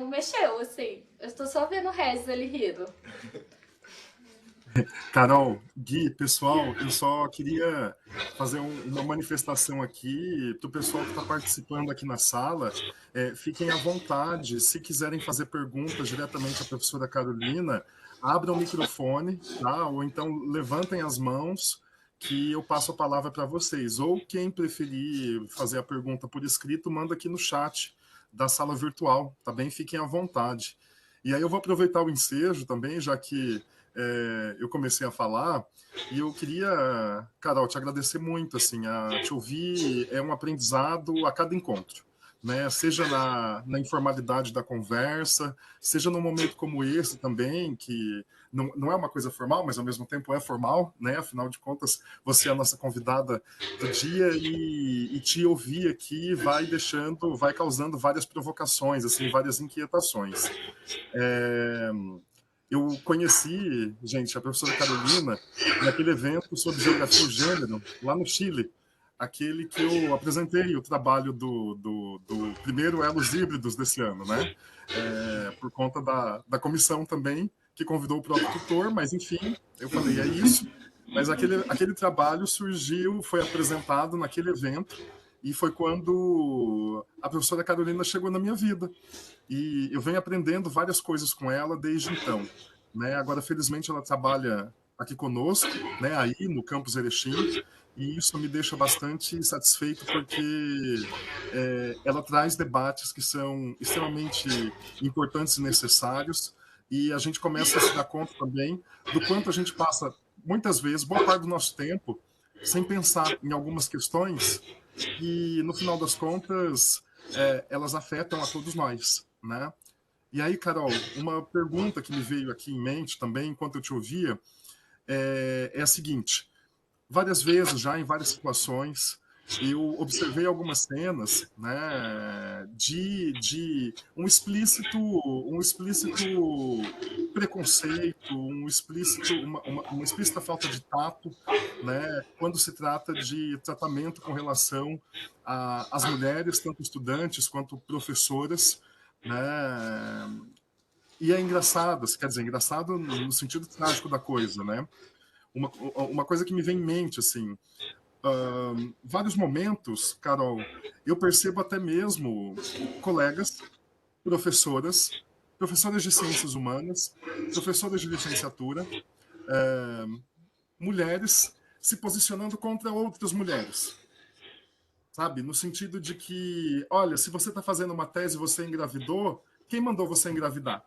Mexeu, assim. Eu estou só vendo o Regis ali rindo.
Carol, Gui, pessoal, eu só queria fazer uma manifestação aqui para o pessoal que está participando aqui na sala. Fiquem à vontade, se quiserem fazer perguntas diretamente à professora Carolina, abram o microfone, tá? Ou então levantem as mãos, que eu passo a palavra para vocês. Ou quem preferir fazer a pergunta por escrito, manda aqui no chat da sala virtual, tá bem? Fiquem à vontade. E aí eu vou aproveitar o ensejo também, já que eu comecei a falar, e eu queria, Carol, te agradecer muito, assim, a te ouvir é um aprendizado a cada encontro, né? Seja na informalidade da conversa, seja num momento como esse também, que não é uma coisa formal, mas ao mesmo tempo é formal, né? Afinal de contas, você é a nossa convidada do dia e te ouvir aqui vai causando várias provocações, assim, várias inquietações. Eu conheci, gente, a professora Carolina naquele evento sobre geografia e gênero, lá no Chile, aquele que eu apresentei o trabalho do primeiro Elos Híbridos desse ano, né? Por conta da comissão também, que convidou o próprio tutor, mas enfim, eu falei, é isso. Mas aquele trabalho surgiu, foi apresentado naquele evento, e foi quando a professora Carolina chegou na minha vida. E eu venho aprendendo várias coisas com ela desde então, né? Agora, felizmente, ela trabalha aqui conosco, né? Aí no campus Erechim, e isso me deixa bastante satisfeito porque ela traz debates que são extremamente importantes e necessários, e a gente começa a se dar conta também do quanto a gente passa, muitas vezes, boa parte do nosso tempo, sem pensar em algumas questões que, no final das contas, elas afetam a todos nós, né? E aí, Carol, uma pergunta que me veio aqui em mente também, enquanto eu te ouvia, é a seguinte. Várias vezes, já em várias situações, eu observei algumas cenas, né, de um explícito preconceito, uma explícita falta de tato, né, quando se trata de tratamento com relação às mulheres, tanto estudantes quanto professoras, né? E é engraçado, quer dizer, engraçado no sentido trágico da coisa, né? Uma coisa que me vem em mente, assim, vários momentos, Carol, eu percebo até mesmo colegas, professoras de ciências humanas, professoras de licenciatura, mulheres se posicionando contra outras mulheres, sabe? No sentido de que, olha, se você está fazendo uma tese e você engravidou, quem mandou você engravidar?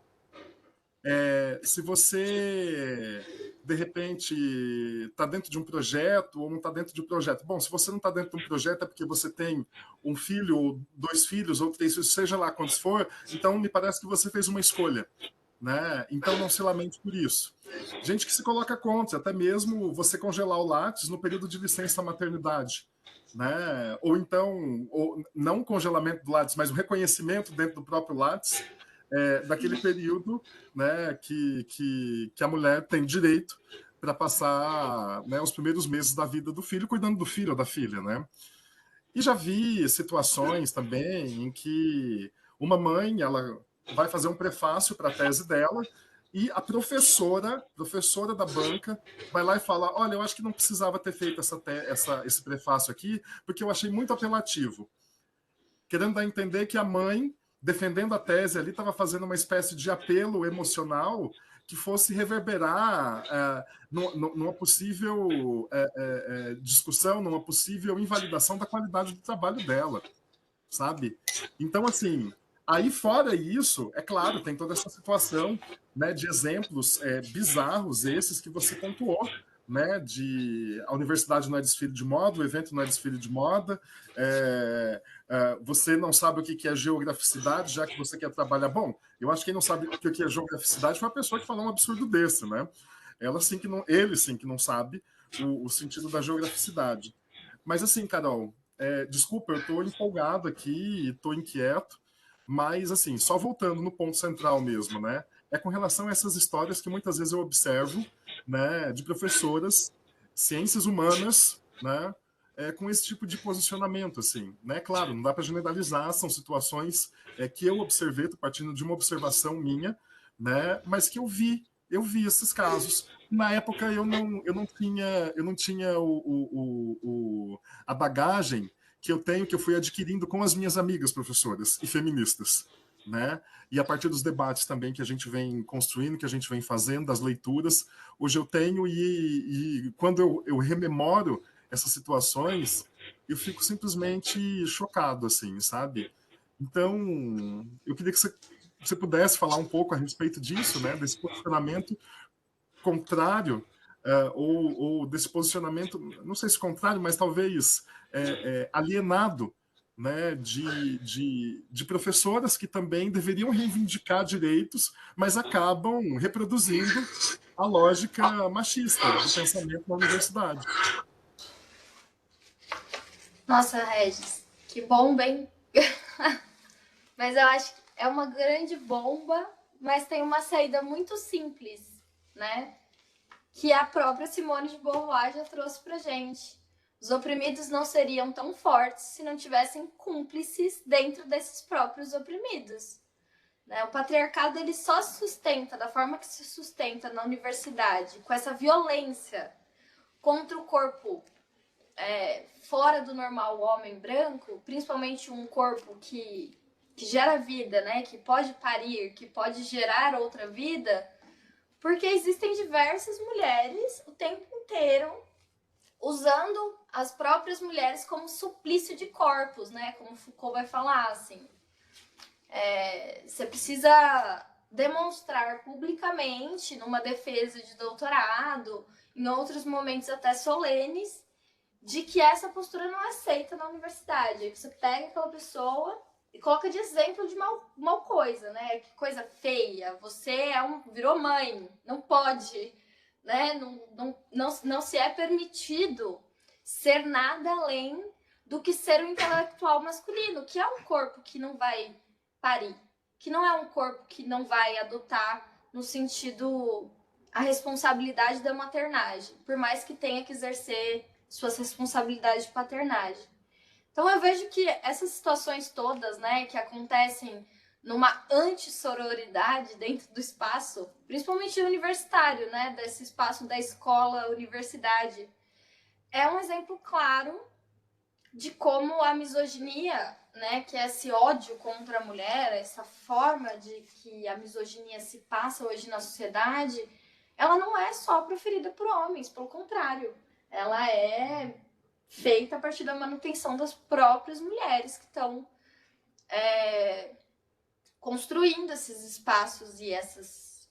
Se você de repente, está dentro de um projeto ou não está dentro de um projeto. Bom, se você não está dentro de um projeto é porque você tem um filho, ou 2 filhos, ou 3 filhos, seja lá quantos for, então me parece que você fez uma escolha. Né? Então não se lamente por isso. Gente que se coloca contra, até mesmo você congelar o Lattes no período de licença maternidade. Né? Ou então, não o congelamento do Lattes, mas o reconhecimento dentro do próprio Lattes daquele período, né, que a mulher tem direito para passar, né, os primeiros meses da vida do filho, cuidando do filho ou da filha. Né? E já vi situações também em que uma mãe ela vai fazer um prefácio para a tese dela e a professora da banca vai lá e fala: olha, eu acho que não precisava ter feito esse prefácio aqui, porque eu achei muito apelativo. Querendo dar a entender que a mãe, defendendo a tese ali, estava fazendo uma espécie de apelo emocional que fosse reverberar numa possível discussão, numa possível invalidação da qualidade do trabalho dela, sabe? Então, assim, aí fora isso, é claro, tem toda essa situação, né, de exemplos bizarros esses que você pontuou, né, de a universidade não é desfile de moda, o evento não é desfile de moda, você não sabe o que é geograficidade, já que você quer trabalhar. Bom, eu acho que quem não sabe o que é geograficidade foi a pessoa que falou um absurdo desse, né? Ele sim que não sabe o sentido da geograficidade. Mas assim, Carol, desculpa, eu estou empolgado aqui, estou inquieto, mas assim, só voltando no ponto central mesmo, né? É com relação a essas histórias que muitas vezes eu observo, né, de professoras, ciências humanas, né, com esse tipo de posicionamento, assim, né? Claro, não dá para generalizar, são situações que eu observei, tô partindo de uma observação minha, né? Mas que eu vi esses casos. Na época eu não tinha a bagagem que eu tenho, que eu fui adquirindo com as minhas amigas professoras e feministas, né? E a partir dos debates também que a gente vem construindo, que a gente vem fazendo, das leituras, hoje eu tenho e quando eu rememoro essas situações, eu fico simplesmente chocado, assim, sabe? Então, eu queria que você pudesse falar um pouco a respeito disso, né? Desse posicionamento contrário, ou desse posicionamento, não sei se contrário, mas talvez alienado, né, de professoras que também deveriam reivindicar direitos, mas acabam reproduzindo a lógica machista do pensamento na universidade.
Nossa, Regis, que bomba, hein? Mas eu acho que é uma grande bomba, mas tem uma saída muito simples, né? Que a própria Simone de Beauvoir já trouxe pra gente. Os oprimidos não seriam tão fortes se não tivessem cúmplices dentro desses próprios oprimidos. Né? O patriarcado ele só se sustenta da forma que se sustenta na universidade, com essa violência contra o corpo fora do normal homem branco, principalmente um corpo que gera vida, né? Que pode parir, que pode gerar outra vida, porque existem diversas mulheres o tempo inteiro usando as próprias mulheres como suplício de corpos, né? Como Foucault vai falar, assim. Você precisa demonstrar publicamente, numa defesa de doutorado, em outros momentos até solenes, de que essa postura não é aceita na universidade. Aí você pega aquela pessoa e coloca de exemplo de mal coisa, né? Que coisa feia, você virou mãe, não pode, né? Não se é permitido ser nada além do que ser um intelectual masculino, que é um corpo que não vai parir, que não é um corpo que não vai adotar no sentido a responsabilidade da maternagem, por mais que tenha que exercer suas responsabilidades de paternagem. Então eu vejo que essas situações todas, né, que acontecem numa antissororidade dentro do espaço, principalmente universitário, né, desse espaço da escola, universidade, é um exemplo claro de como a misoginia, né, que é esse ódio contra a mulher, essa forma de que a misoginia se passa hoje na sociedade, ela não é só proferida por homens, pelo contrário. Ela é feita a partir da manutenção das próprias mulheres que estão construindo esses espaços e essas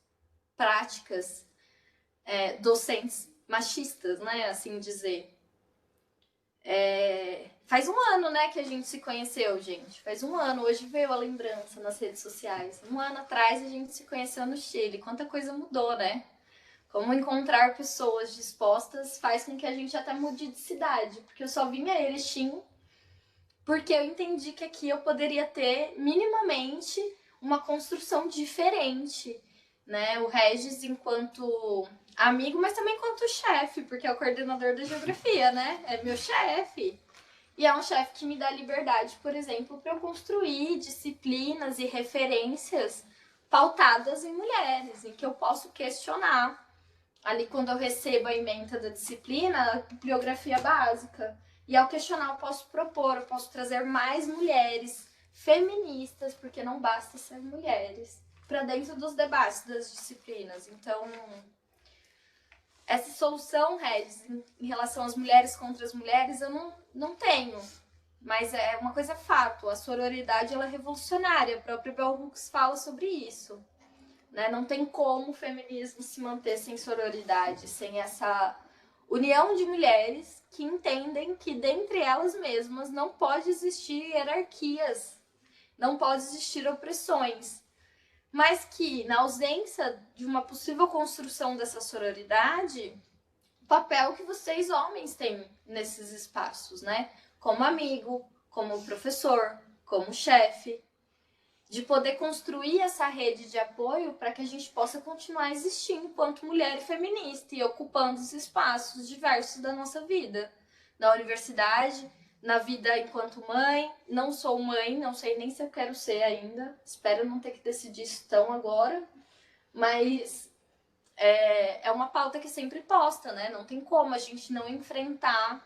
práticas docentes machistas, né, assim dizer. Faz um ano, né, que a gente se conheceu, gente. Faz um ano. Hoje veio a lembrança nas redes sociais. Um ano atrás a gente se conheceu no Chile. Quanta coisa mudou, né? Como encontrar pessoas dispostas faz com que a gente até mude de cidade. Porque eu só vim a Erechim porque eu entendi que aqui eu poderia ter minimamente uma construção diferente, né? O Regis enquanto amigo, mas também enquanto chefe, porque é o coordenador da geografia, né? É meu chefe. E é um chefe que me dá liberdade, por exemplo, para eu construir disciplinas e referências pautadas em mulheres, em que eu posso questionar. Ali, quando eu recebo a ementa da disciplina, a bibliografia básica. E ao questionar, eu posso propor, eu posso trazer mais mulheres feministas, porque não basta ser mulheres, para dentro dos debates das disciplinas. Então, essa solução, Regis, em relação às mulheres contra as mulheres, eu não tenho. Mas é uma coisa fato, a sororidade ela é revolucionária, a própria Bell Hooks fala sobre isso. Né? Não tem como o feminismo se manter sem sororidade, sem essa união de mulheres que entendem que dentre elas mesmas não pode existir hierarquias, não pode existir opressões, mas que na ausência de uma possível construção dessa sororidade, o papel que vocês homens têm nesses espaços, né? Como amigo, como professor, como chefe, de poder construir essa rede de apoio para que a gente possa continuar existindo enquanto mulher feminista e ocupando os espaços diversos da nossa vida. Na universidade, na vida enquanto mãe, não sou mãe, não sei nem se eu quero ser ainda, espero não ter que decidir isso tão agora, mas é uma pauta que é sempre posta, né? Não tem como a gente não enfrentar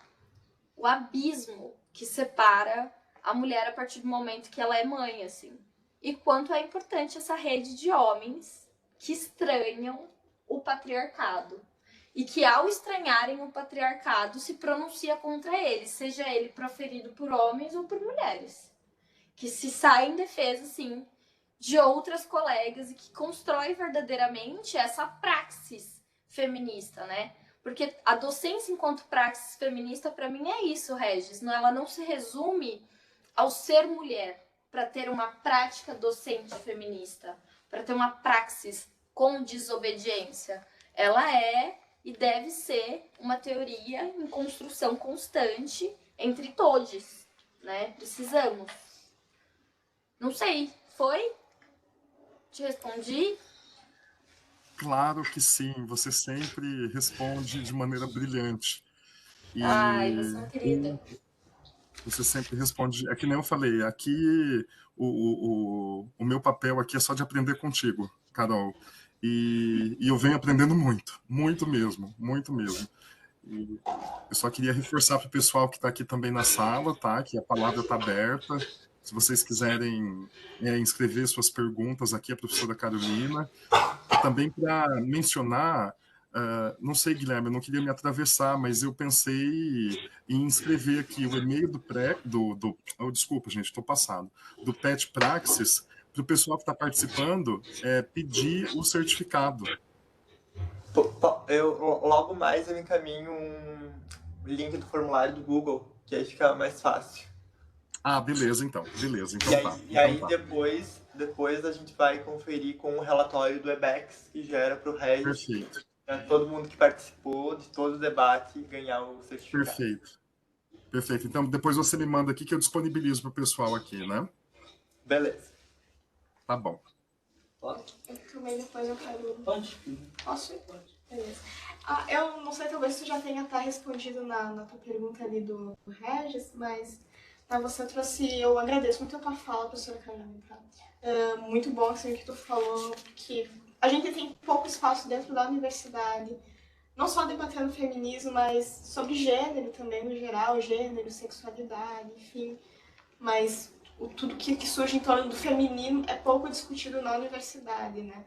o abismo que separa a mulher a partir do momento que ela é mãe, assim. E quanto é importante essa rede de homens que estranham o patriarcado. E que, ao estranharem o patriarcado, se pronuncia contra ele, seja ele proferido por homens ou por mulheres. Que se sai em defesa, assim, de outras colegas e que constrói verdadeiramente essa praxis feminista, né? Porque a docência enquanto praxis feminista, para mim, é isso, Regis. Ela não se resume ao ser mulher, para ter uma prática docente feminista, para ter uma praxis com desobediência. Ela é e deve ser uma teoria em construção constante entre todos, né? Precisamos. Não sei, foi? Te respondi?
Claro que sim, você sempre responde de maneira brilhante.
Ai, você é uma querida.
Você sempre responde. É que nem eu falei, aqui o meu papel aqui é só de aprender contigo, Carol. E eu venho aprendendo muito, muito mesmo, muito mesmo. E eu só queria reforçar para o pessoal que está aqui também na sala, tá? Que a palavra está aberta. Se vocês quiserem inscrever suas perguntas aqui, a professora Carolina. Também para mencionar, não sei, Guilherme, eu não queria me atravessar, mas eu pensei em inscrever aqui o e-mail desculpa, gente, estou passado, do PET Praxis, para o pessoal que está participando pedir o certificado.
Logo mais eu encaminho um link do formulário do Google, que aí fica mais fácil.
Ah, beleza, então. Beleza, então tá.
E aí depois a gente vai conferir com o relatório do EBEX, que gera para o Regis.
Perfeito.
Todo mundo que participou de todo o debate ganhar o certificado.
Perfeito. Perfeito. Então, depois você me manda aqui que eu disponibilizo para o pessoal aqui, né?
Beleza.
Tá bom.
Pode? Eu também depois eu quero...
Pode.
Posso ir? Pode. Beleza. Eu não sei, talvez tu já tenha até respondido na tua pergunta ali do Regis, mas você trouxe... Eu agradeço muito a tua fala, professora Carolina, tá? Muito bom assim, que tu falou, que a gente tem pouco espaço dentro da universidade, não só debatendo feminismo, mas sobre gênero também, no geral, gênero, sexualidade, enfim. Mas tudo que surge em torno do feminino é pouco discutido na universidade, né?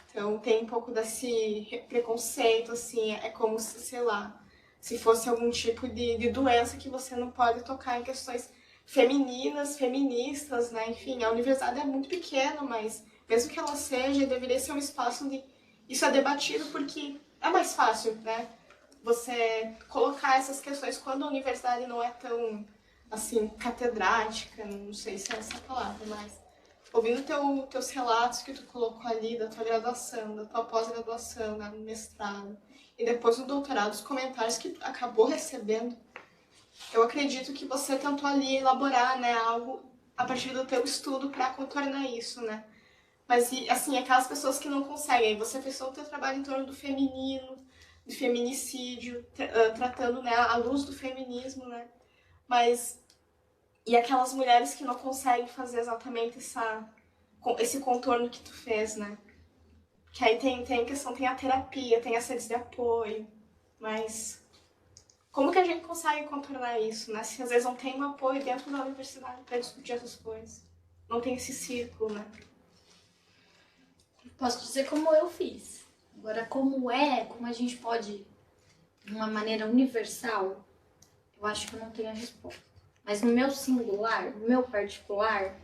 Então tem um pouco desse preconceito, assim, é como se, sei lá, se fosse algum tipo de doença que você não pode tocar em questões femininas, feministas, né? Enfim, a universidade é muito pequena, mas mesmo que ela seja, deveria ser um espaço onde isso é debatido, porque é mais fácil, né? Você colocar essas questões quando a universidade não é tão, assim, catedrática, não sei se é essa a palavra, mas ouvindo teus relatos que tu colocou ali da tua graduação, da tua pós-graduação, né, no mestrado, e depois no doutorado, os comentários que tu acabou recebendo, eu acredito que você tentou ali elaborar, né, algo a partir do teu estudo para contornar isso, né? Mas, assim, aquelas pessoas que não conseguem, você fez todo o teu trabalho em torno do feminino, do feminicídio, tratando, né, a luz do feminismo, né? Mas, e aquelas mulheres que não conseguem fazer exatamente esse contorno que tu fez, né? Que aí tem a questão, tem a terapia, tem as redes de apoio, mas como que a gente consegue contornar isso, né? Se às vezes não tem um apoio dentro da universidade para discutir essas coisas. Não tem esse círculo, né?
Posso dizer como eu fiz. Agora, como a gente pode, de uma maneira universal, eu acho que eu não tenho a resposta. Mas no meu singular, no meu particular,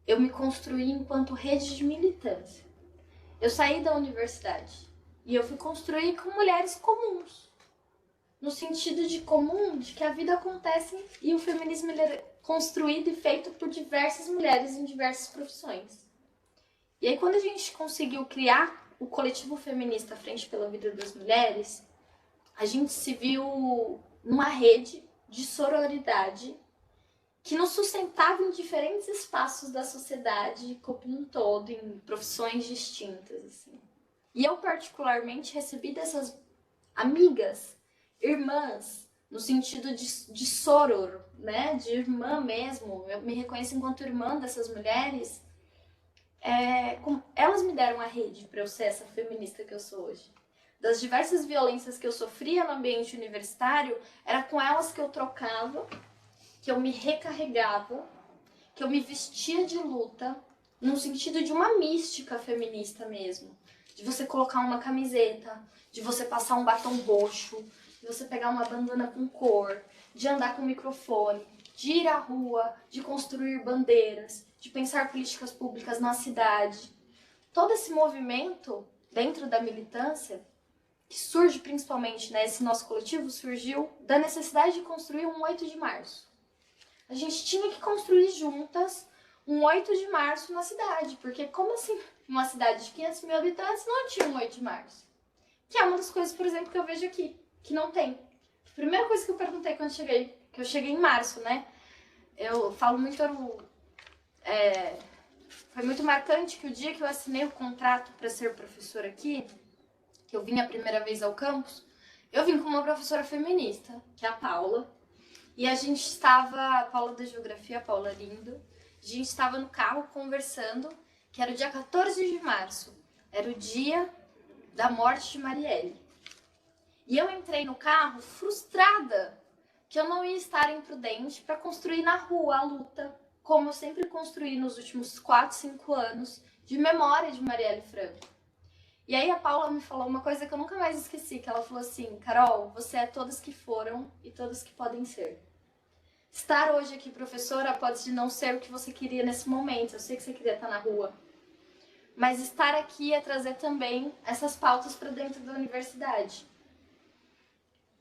eu me construí enquanto rede de militância. Eu saí da universidade e eu fui construir com mulheres comuns. No sentido de comum, de que a vida acontece e o feminismo ele é construído e feito por diversas mulheres em diversas profissões. E aí, quando a gente conseguiu criar o coletivo feminista Frente pela Vida das Mulheres, a gente se viu numa rede de sororidade que nos sustentava em diferentes espaços da sociedade como um todo, em profissões distintas, assim. E eu, particularmente, recebi dessas amigas, irmãs, no sentido de soror, né? De irmã mesmo. Eu me reconheço enquanto irmã dessas mulheres. Elas me deram a rede para eu ser essa feminista que eu sou hoje. Das diversas violências que eu sofria no ambiente universitário, era com elas que eu trocava, que eu me recarregava, que eu me vestia de luta, no sentido de uma mística feminista mesmo. De você colocar uma camiseta, de você passar um batom roxo, de você pegar uma bandana com cor, de andar com microfone, de ir à rua, de construir bandeiras, de pensar políticas públicas na cidade. Todo esse movimento dentro da militância, que surge principalmente, né, esse nosso coletivo surgiu da necessidade de construir um 8 de março. A gente tinha que construir juntas um 8 de março na cidade, porque como assim, uma cidade de 500 mil habitantes não tinha um 8 de março? Que é uma das coisas, por exemplo, que eu vejo aqui, que não tem. A primeira coisa que eu perguntei quando cheguei, que eu cheguei em março, né, eu falo muito, foi muito marcante que o dia que eu assinei o contrato para ser professora aqui, que eu vim a primeira vez ao campus, eu vim com uma professora feminista, que é a Paula, e a gente estava, a Paula da Geografia, a Paula Lindo, a gente estava no carro conversando, que era o dia 14 de março, era o dia da morte de Marielle. E eu entrei no carro frustrada que eu não ia estar imprudente para construir na rua a luta, como eu sempre construí nos últimos 4, 5 anos, de memória de Marielle Franco. E aí a Paula me falou uma coisa que eu nunca mais esqueci, que ela falou assim: Carol, você é todas que foram e todas que podem ser. Estar hoje aqui, professora, pode não ser o que você queria nesse momento, eu sei que você queria estar na rua, mas estar aqui é trazer também essas pautas para dentro da universidade.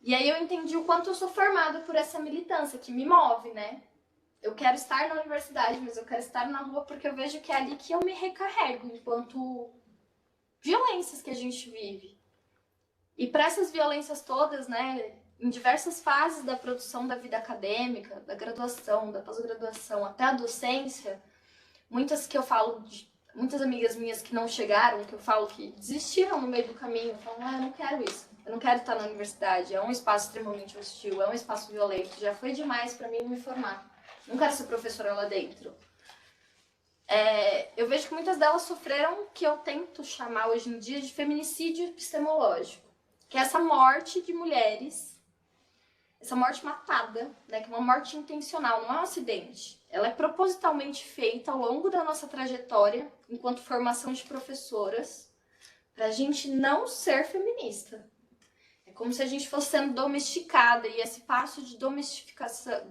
E aí eu entendi o quanto eu sou formada por essa militância, que me move, né? Eu quero estar na universidade, mas eu quero estar na rua porque eu vejo que é ali que eu me recarrego, enquanto violências que a gente vive. E para essas violências todas, né, em diversas fases da produção da vida acadêmica, da graduação, da pós-graduação, até a docência, muitas amigas minhas que não chegaram, que eu falo que desistiram no meio do caminho, falam, eu não quero isso, eu não quero estar na universidade, é um espaço extremamente hostil, é um espaço violento, já foi demais para mim me formar, não quero ser professora lá dentro. Eu vejo que muitas delas sofreram o que eu tento chamar hoje em dia de feminicídio epistemológico, que é essa morte de mulheres, essa morte matada, né, que é uma morte intencional, não é um acidente. Ela é propositalmente feita ao longo da nossa trajetória, enquanto formação de professoras, para a gente não ser feminista. É como se a gente fosse sendo domesticada, e esse passo de domesticação,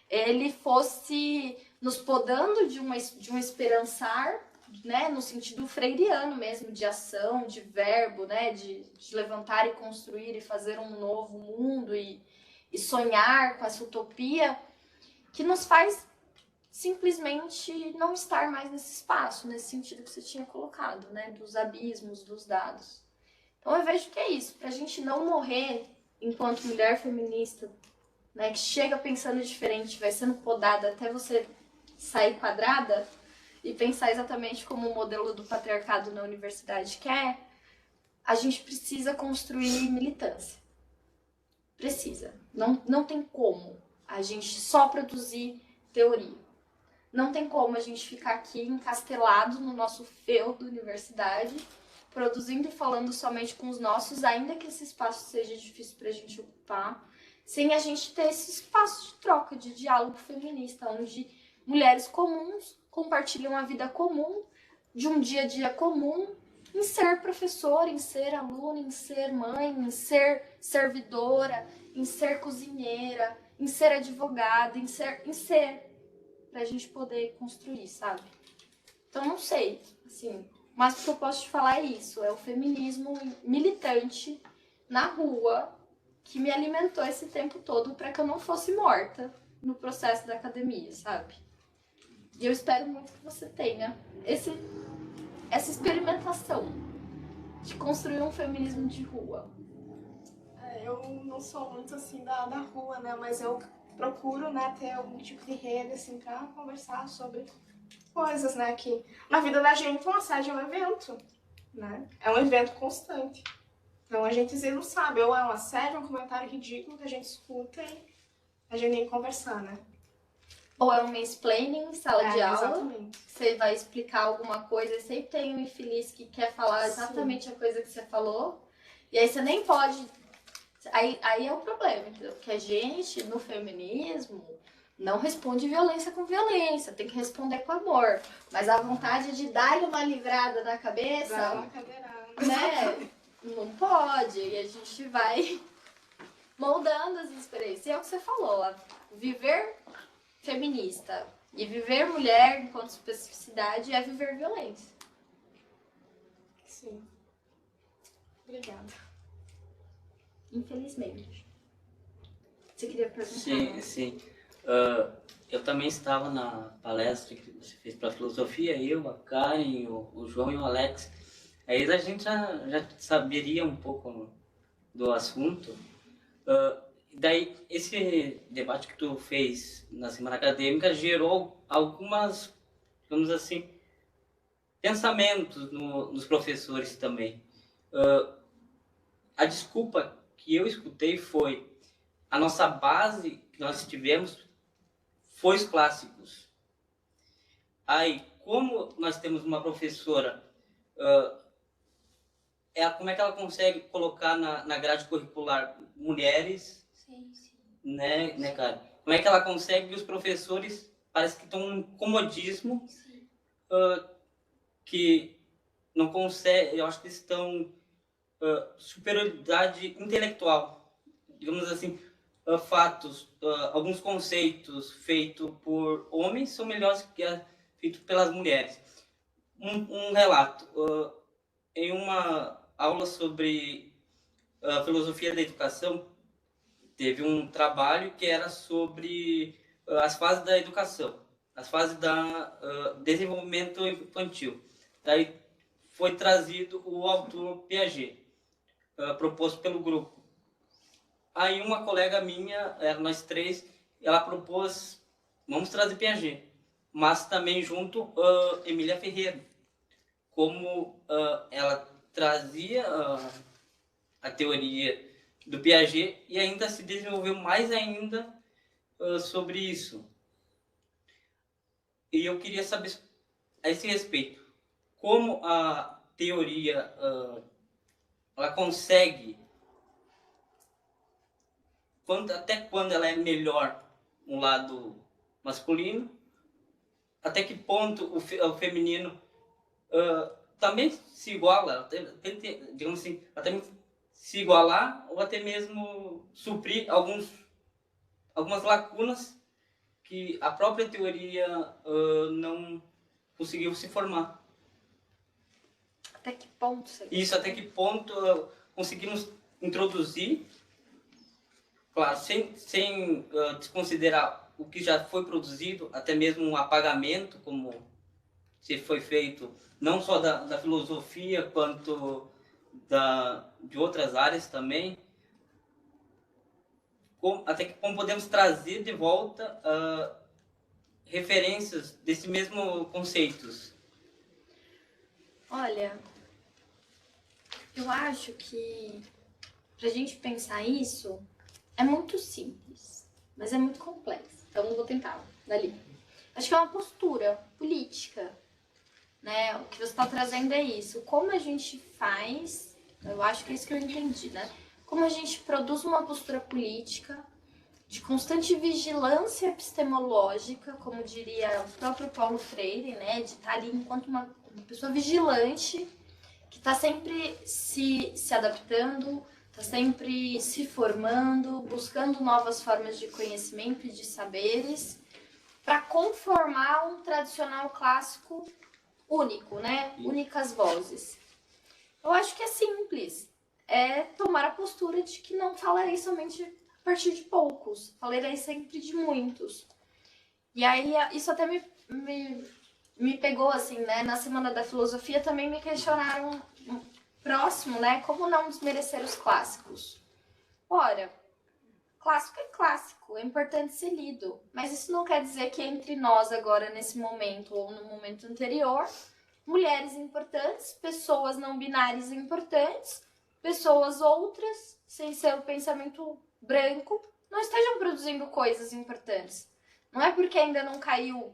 ele fosse nos podando de um esperançar, né, no sentido freiriano mesmo, de ação, de verbo, né, de levantar e construir e fazer um novo mundo e sonhar com essa utopia, que nos faz simplesmente não estar mais nesse espaço, nesse sentido que você tinha colocado, né, dos abismos, dos dados. Então eu vejo que é isso, pra gente não morrer enquanto mulher feminista, né, que chega pensando diferente, vai sendo podada até você sair quadrada e pensar exatamente como o modelo do patriarcado na universidade quer, a gente precisa construir militância. Precisa. Não tem como a gente só produzir teoria. Não tem como a gente ficar aqui encastelado no nosso feudo universidade, produzindo e falando somente com os nossos, ainda que esse espaço seja difícil pra gente ocupar, sem a gente ter esse espaço de troca, de diálogo feminista, onde mulheres comuns compartilham a vida comum, de um dia a dia comum, em ser professora, em ser aluna, em ser mãe, em ser servidora, em ser cozinheira, em ser advogada, em ser, pra gente poder construir, sabe? Então, não sei, assim, mas o que eu posso te falar é isso, é o feminismo militante na rua que me alimentou esse tempo todo para que eu não fosse morta no processo da academia, sabe? E eu espero muito que você tenha essa experimentação de construir um feminismo de rua.
Eu não sou muito assim da rua, né? Mas eu procuro, né, ter algum tipo de rede, assim, pra conversar sobre coisas, né? Que na vida da gente, um assédio é um evento, né? É um evento constante. Então a gente às vezes não sabe, ou é um assédio, um comentário ridículo que a gente escuta e a gente nem conversar, né?
Ou é um mansplaining em sala de aula,
exatamente.
você vai explicar alguma coisa e sempre tem um infeliz que quer falar exatamente a coisa que você falou, e aí você nem pode... Aí é o problema, entendeu? Porque a gente, no feminismo, não responde violência com violência, tem que responder com amor. Mas a vontade de dar-lhe uma livrada na cabeça,
Dá uma cadeirada.
né? Não pode. E a gente vai moldando as experiências. E é o que você falou, viver feminista e viver mulher enquanto especificidade é viver violência.
Sim. Obrigada.
Infelizmente. Você queria perguntar?
Sim. Eu também estava na palestra que você fez para filosofia, eu, a Karen, o João e o Alex. Aí a gente já saberia um pouco do assunto. Daí, esse debate que tu fez na semana acadêmica gerou algumas, digamos assim, pensamentos nos professores também. A desculpa que eu escutei foi: a nossa base que nós tivemos foi os clássicos. Aí, como nós temos uma professora, como é que ela consegue colocar na grade curricular mulheres?
Sim.
Né, cara? Como é que ela consegue que os professores parece que estão num comodismo que não consegue, eu acho que estão superioridade intelectual, digamos assim, fatos, alguns conceitos feitos por homens são melhores que feitos pelas mulheres. Um relato, em uma aula sobre filosofia da educação, teve um trabalho que era sobre as fases da educação, as fases do desenvolvimento infantil. Daí foi trazido o autor Piaget, proposto pelo grupo. Aí uma colega minha, nós três, ela propôs, vamos trazer Piaget, mas também junto Emília Ferreira, como ela trazia a teoria do Piaget e ainda se desenvolveu mais ainda sobre isso. E eu queria saber a esse respeito, como a teoria ela consegue, até quando ela é melhor no lado masculino, até que ponto o feminino também se iguala, digamos assim, até se igualar ou até mesmo suprir algumas lacunas que a própria teoria não conseguiu se formar.
Até que ponto você...
Isso, até que ponto conseguimos introduzir, claro, sem desconsiderar o que já foi produzido, até mesmo um apagamento, como se foi feito, não só da filosofia, quanto de outras áreas também. Até que ponto podemos trazer de volta referências desse mesmo conceitos.
Olha, eu acho que pra gente pensar isso é muito simples, mas é muito complexo. Então eu vou tentar dali. Acho que é uma postura política, né? O que você está trazendo é isso. Como a gente faz, eu acho que é isso que eu entendi, né? Como a gente produz uma postura política de constante vigilância epistemológica, como diria o próprio Paulo Freire, né? De estar ali enquanto uma pessoa vigilante, que está sempre se adaptando, está sempre se formando, buscando novas formas de conhecimento e de saberes, para conformar um tradicional clássico único, né? Únicas vozes. Eu acho que é simples. É tomar a postura de que não falarei somente a partir de poucos, falarei sempre de muitos. E aí isso até me pegou, assim, né? Na Semana da Filosofia também me questionaram próximo, né? Como não desmerecer os clássicos? Ora, clássico é clássico, é importante ser lido. Mas isso não quer dizer que entre nós agora, nesse momento ou no momento anterior, mulheres importantes, pessoas não binárias importantes, pessoas outras, sem seu pensamento branco, não estejam produzindo coisas importantes. Não é porque ainda não caiu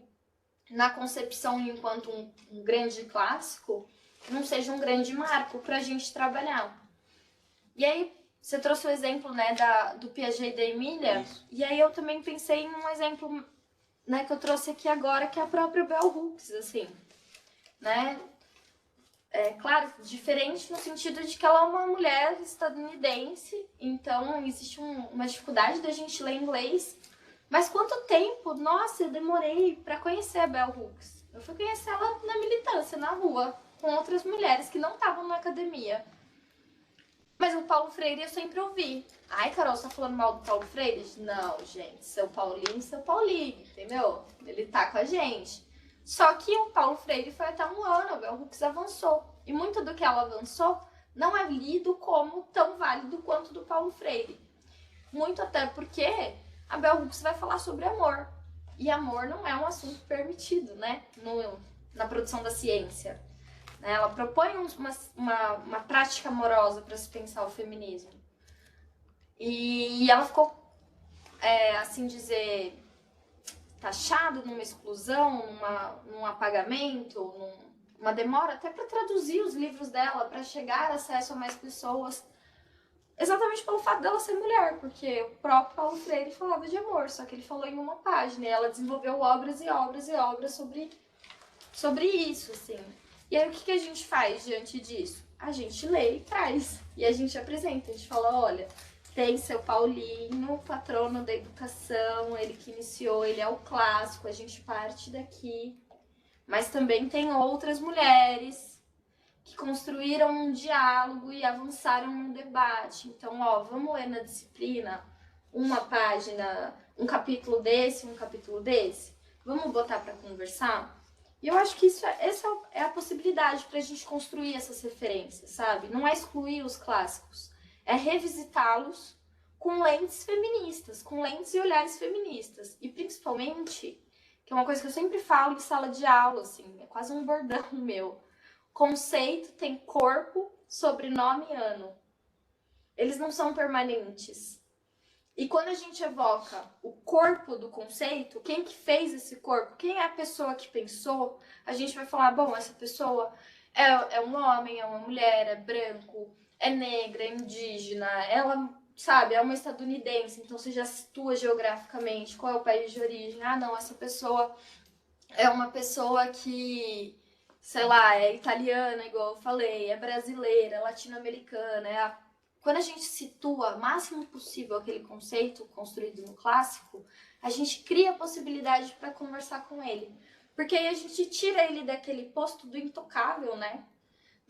na concepção enquanto um grande clássico, que não seja um grande marco para a gente trabalhar. E aí, você trouxe o exemplo, né, do Piaget e da Emília, e aí eu também pensei em um exemplo, né, que eu trouxe aqui agora, que é a própria Bell Hooks, assim, né? É claro, diferente no sentido de que ela é uma mulher estadunidense, então existe uma dificuldade da gente ler inglês. Mas quanto tempo, nossa, eu demorei para conhecer a Bell Hooks. Eu fui conhecer ela na militância, na rua, com outras mulheres que não estavam na academia. Mas o Paulo Freire eu sempre ouvi. Ai, Carol, você tá falando mal do Paulo Freire? Não, gente, seu Paulinho, entendeu? Ele tá com a gente. Só que o Paulo Freire foi até um ano, a Bell Hooks avançou. E muito do que ela avançou não é lido como tão válido quanto o do Paulo Freire. Muito até porque a Bell Hooks vai falar sobre amor. E amor não é um assunto permitido, né? Na produção da ciência. Ela propõe uma prática amorosa para se pensar o feminismo. E ela ficou, assim dizer, taxada numa exclusão, num apagamento, numa demora até para traduzir os livros dela, para chegar a acesso a mais pessoas. Exatamente pelo fato dela ser mulher, porque o próprio Paulo Freire falava de amor, só que ele falou em uma página, e ela desenvolveu obras e obras e obras sobre isso, assim. E aí o que a gente faz diante disso? A gente lê e traz, e a gente apresenta, a gente fala, olha, tem seu Paulinho, patrono da educação, ele que iniciou, ele é o clássico, a gente parte daqui, mas também tem outras mulheres que construíram um diálogo e avançaram no debate. Então, vamos ler na disciplina uma página, um capítulo desse, um capítulo desse? Vamos botar para conversar? E eu acho que essa é a possibilidade para a gente construir essas referências, sabe? Não é excluir os clássicos, é revisitá-los com lentes feministas, com lentes e olhares feministas. E principalmente, que é uma coisa que eu sempre falo em sala de aula, assim, é quase um bordão meu. Conceito tem corpo, sobrenome e ano. Eles não são permanentes. E quando a gente evoca o corpo do conceito, quem que fez esse corpo, quem é a pessoa que pensou, a gente vai falar, bom, essa pessoa é um homem, é uma mulher, é branco, é negra, é indígena, ela, sabe, é uma estadunidense, então você já situa geograficamente qual é o país de origem. Ah, não, essa pessoa é uma pessoa que, sei lá, é italiana, igual eu falei, é brasileira, é latino-americana, Quando a gente situa o máximo possível aquele conceito construído no clássico, a gente cria a possibilidade para conversar com ele. Porque aí a gente tira ele daquele posto do intocável, né?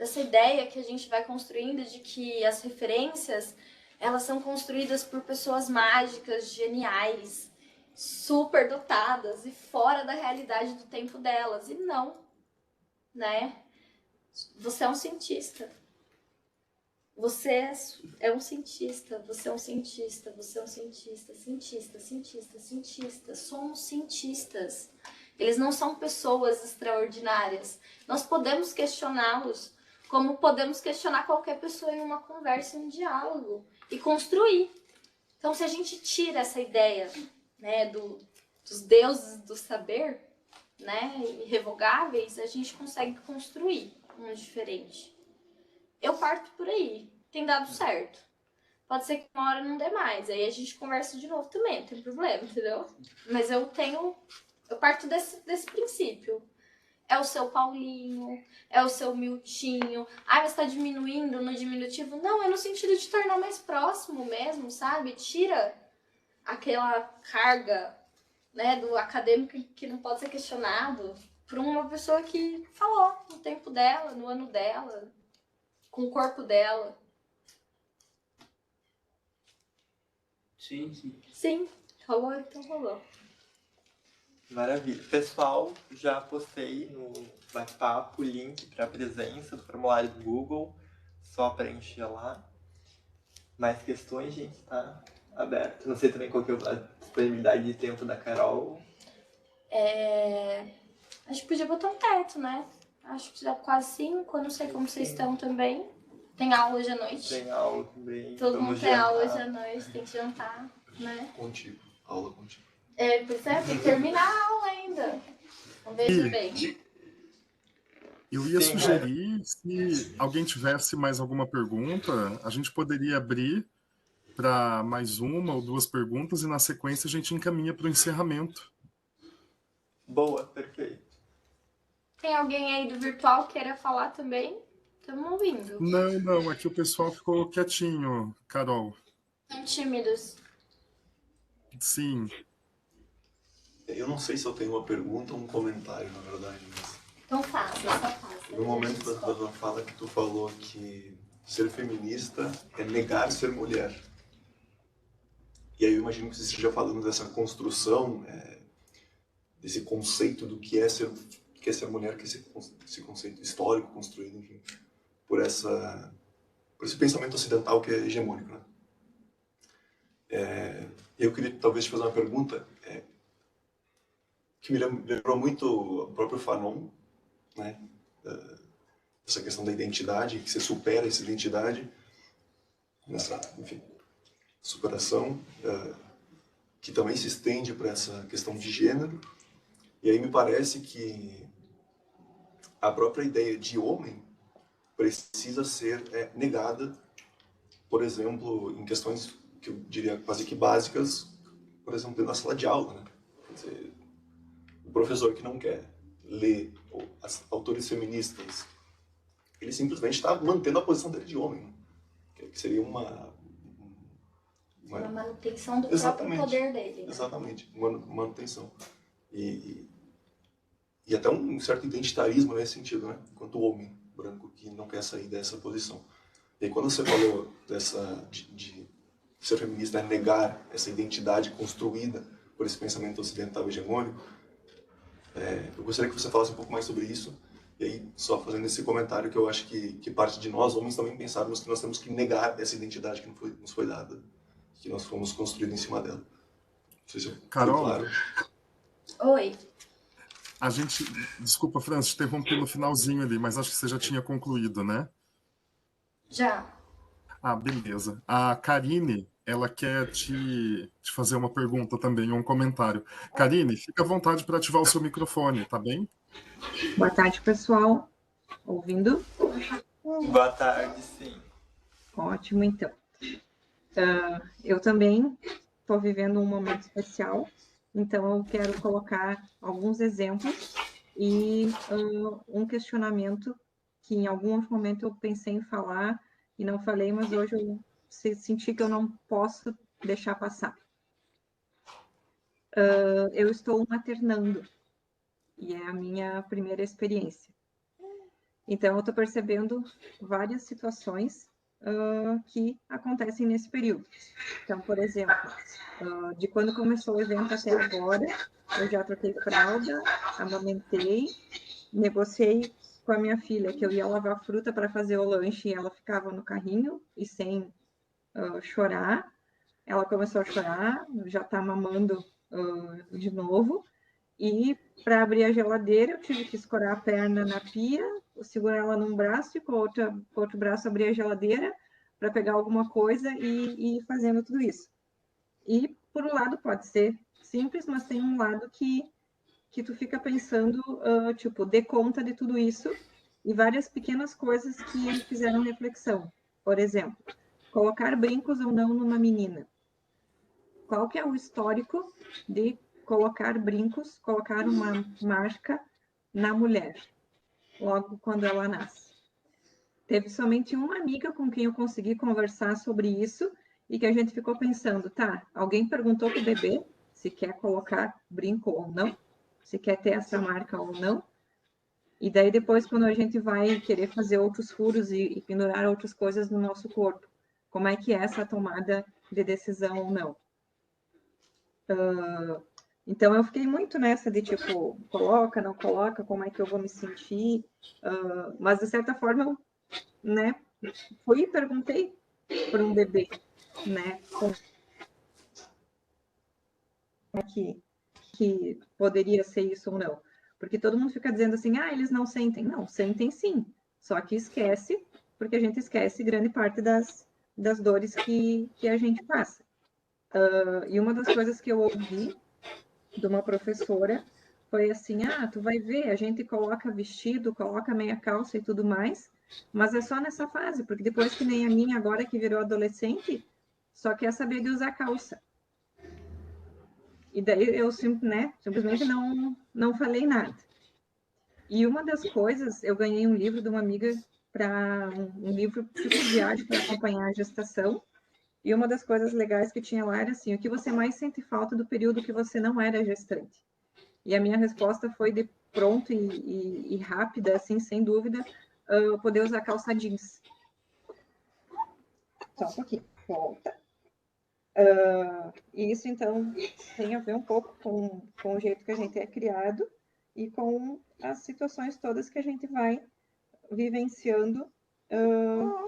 dessa ideia que a gente vai construindo de que as referências, elas são construídas por pessoas mágicas, geniais, super dotadas e fora da realidade do tempo delas. E não, né? Você é um cientista. Você é um cientista, você é um cientista, você é um cientista, cientista. Somos cientistas. Eles não são pessoas extraordinárias. Nós podemos questioná-los, como podemos questionar qualquer pessoa em uma conversa, em um diálogo, e construir. Então, se a gente tira essa ideia, né, dos deuses do saber, né, irrevogáveis, a gente consegue construir um diferente. Eu parto por aí. Tem dado certo. Pode ser que uma hora não dê mais. Aí a gente conversa de novo também, não tem problema, entendeu? Mas eu parto desse princípio. É o seu Paulinho, é o seu Miltinho. Ah, mas tá diminuindo no diminutivo? Não, é no sentido de tornar mais próximo mesmo, sabe? Tira aquela carga, né, do acadêmico que não pode ser questionado por uma pessoa que falou no tempo dela, no ano dela, com o corpo dela.
Sim, sim.
Sim, rolou, então rolou.
Maravilha. Pessoal, já postei no bate-papo o link para a presença do formulário do Google. Só preencher lá. Mais questões, gente, tá aberto. Não sei também qual que é a disponibilidade de tempo da Carol.
Acho que podia botar um teto, né? Acho que já quase 5, eu não sei como vocês estão também. Tem aula hoje à noite.
Tem aula também.
Todo
Vamos
mundo tem aula hoje
jantar.
à noite, tem que jantar, né?
Contigo. Aula contigo.
Pois é, tem que terminar a aula ainda. Então veja bem.
Eu ia
Sim,
sugerir, se alguém tivesse mais alguma pergunta, a gente poderia abrir para mais uma ou duas perguntas e na sequência a gente encaminha para o encerramento.
Boa, perfeito.
Tem alguém aí do virtual que queira falar também? Estamos ouvindo.
Não, aqui o pessoal ficou quietinho, Carol.
Estão tímidos.
Sim.
Eu não sei se eu tenho uma pergunta ou um comentário, na verdade, mas
Então faça, só faça.
no momento da tua fala que tu falou que ser feminista é negar ser mulher. E aí eu imagino que você esteja falando dessa construção, desse conceito do que é ser mulher, que esse conceito histórico construído, enfim, por esse pensamento ocidental que é hegemônico, né? Eu queria talvez te fazer uma pergunta que me lembrou muito o próprio Fanon, né? Essa questão da identidade, que você supera essa identidade, nessa, enfim, superação, que também se estende para essa questão de gênero. E aí me parece que a própria ideia de homem precisa ser negada, por exemplo, em questões que eu diria quase que básicas, por exemplo, dentro da sala de aula, né? Quer dizer, o professor que não quer ler as autores feministas, ele simplesmente está mantendo a posição dele de homem, né? Que seria uma
manutenção do
Exatamente.
próprio poder dele. Né?
Exatamente, manutenção. E até um certo identitarismo nesse sentido, né? Enquanto homem branco que não quer sair dessa posição. E aí, quando você falou de ser feminista, negar essa identidade construída por esse pensamento ocidental hegemônico, eu gostaria que você falasse um pouco mais sobre isso. E aí, só fazendo esse comentário, que eu acho que parte de nós, homens, também pensarmos que nós temos que negar essa identidade que nos foi dada, que nós fomos construídos em cima dela. Não sei se eu fui
Carol?
claro.
Oi.
A gente... Desculpa, Francis, te interrompi no finalzinho ali, mas acho que você já tinha concluído, né?
Já.
Ah, beleza. A Karine, ela quer te fazer uma pergunta também, um comentário. Karine, fica à vontade para ativar o seu microfone, tá bem?
Boa tarde, pessoal. Ouvindo?
Boa tarde, sim.
Ótimo, então. Eu também estou vivendo um momento especial, então eu quero colocar alguns exemplos e um questionamento que em algum momento eu pensei em falar e não falei, mas hoje eu senti que eu não posso deixar passar. Eu estou maternando, e é a minha primeira experiência. Então, eu estou percebendo várias situações que acontecem nesse período. Então, por exemplo, de quando começou o evento até agora, eu já troquei fralda, amamentei, negociei com a minha filha que eu ia lavar fruta para fazer o lanche e ela ficava no carrinho e sem chorar. Ela começou a chorar, já está mamando de novo. E para abrir a geladeira, eu tive que escorar a perna na pia, segurar ela num braço e com o outro braço abrir a geladeira para pegar alguma coisa e ir fazendo tudo isso. E, por um lado, pode ser simples, mas tem um lado que tu fica pensando, tipo, dê conta de tudo isso e várias pequenas coisas que fizeram reflexão. Por exemplo, colocar brincos ou não numa menina. Qual que é o histórico de colocar brincos, colocar uma marca na mulher, logo quando ela nasce? Teve somente uma amiga com quem eu consegui conversar sobre isso e que a gente ficou pensando, tá, alguém perguntou pro bebê se quer colocar brinco ou não, se quer ter essa marca ou não, e daí depois quando a gente vai querer fazer outros furos e pendurar outras coisas no nosso corpo, como é que é essa tomada de decisão ou não? Então eu fiquei muito nessa de tipo, coloca, não coloca, como é que eu vou me sentir, mas de certa forma eu, né, fui e perguntei para um bebê, né, como é que poderia ser isso ou não. Porque todo mundo fica dizendo assim, eles não sentem. Não, sentem sim, só que esquece, porque a gente esquece grande parte das dores que a gente passa. E uma das coisas que eu ouvi de uma professora foi assim, tu vai ver, a gente coloca vestido, coloca meia calça e tudo mais, mas é só nessa fase, porque depois que nem a minha agora que virou adolescente, só quer saber de usar calça. E daí eu simplesmente não falei nada. E uma das coisas, eu ganhei um livro de uma amiga para um livro tipo diário para acompanhar a gestação. E uma das coisas legais que tinha lá era assim, o que você mais sente falta do período que você não era gestante? E a minha resposta foi de pronto e rápida, assim, sem dúvida, poder usar calça jeans. Só um pouquinho, volta. E isso, então, tem a ver um pouco com o jeito que a gente é criado e com as situações todas que a gente vai vivenciando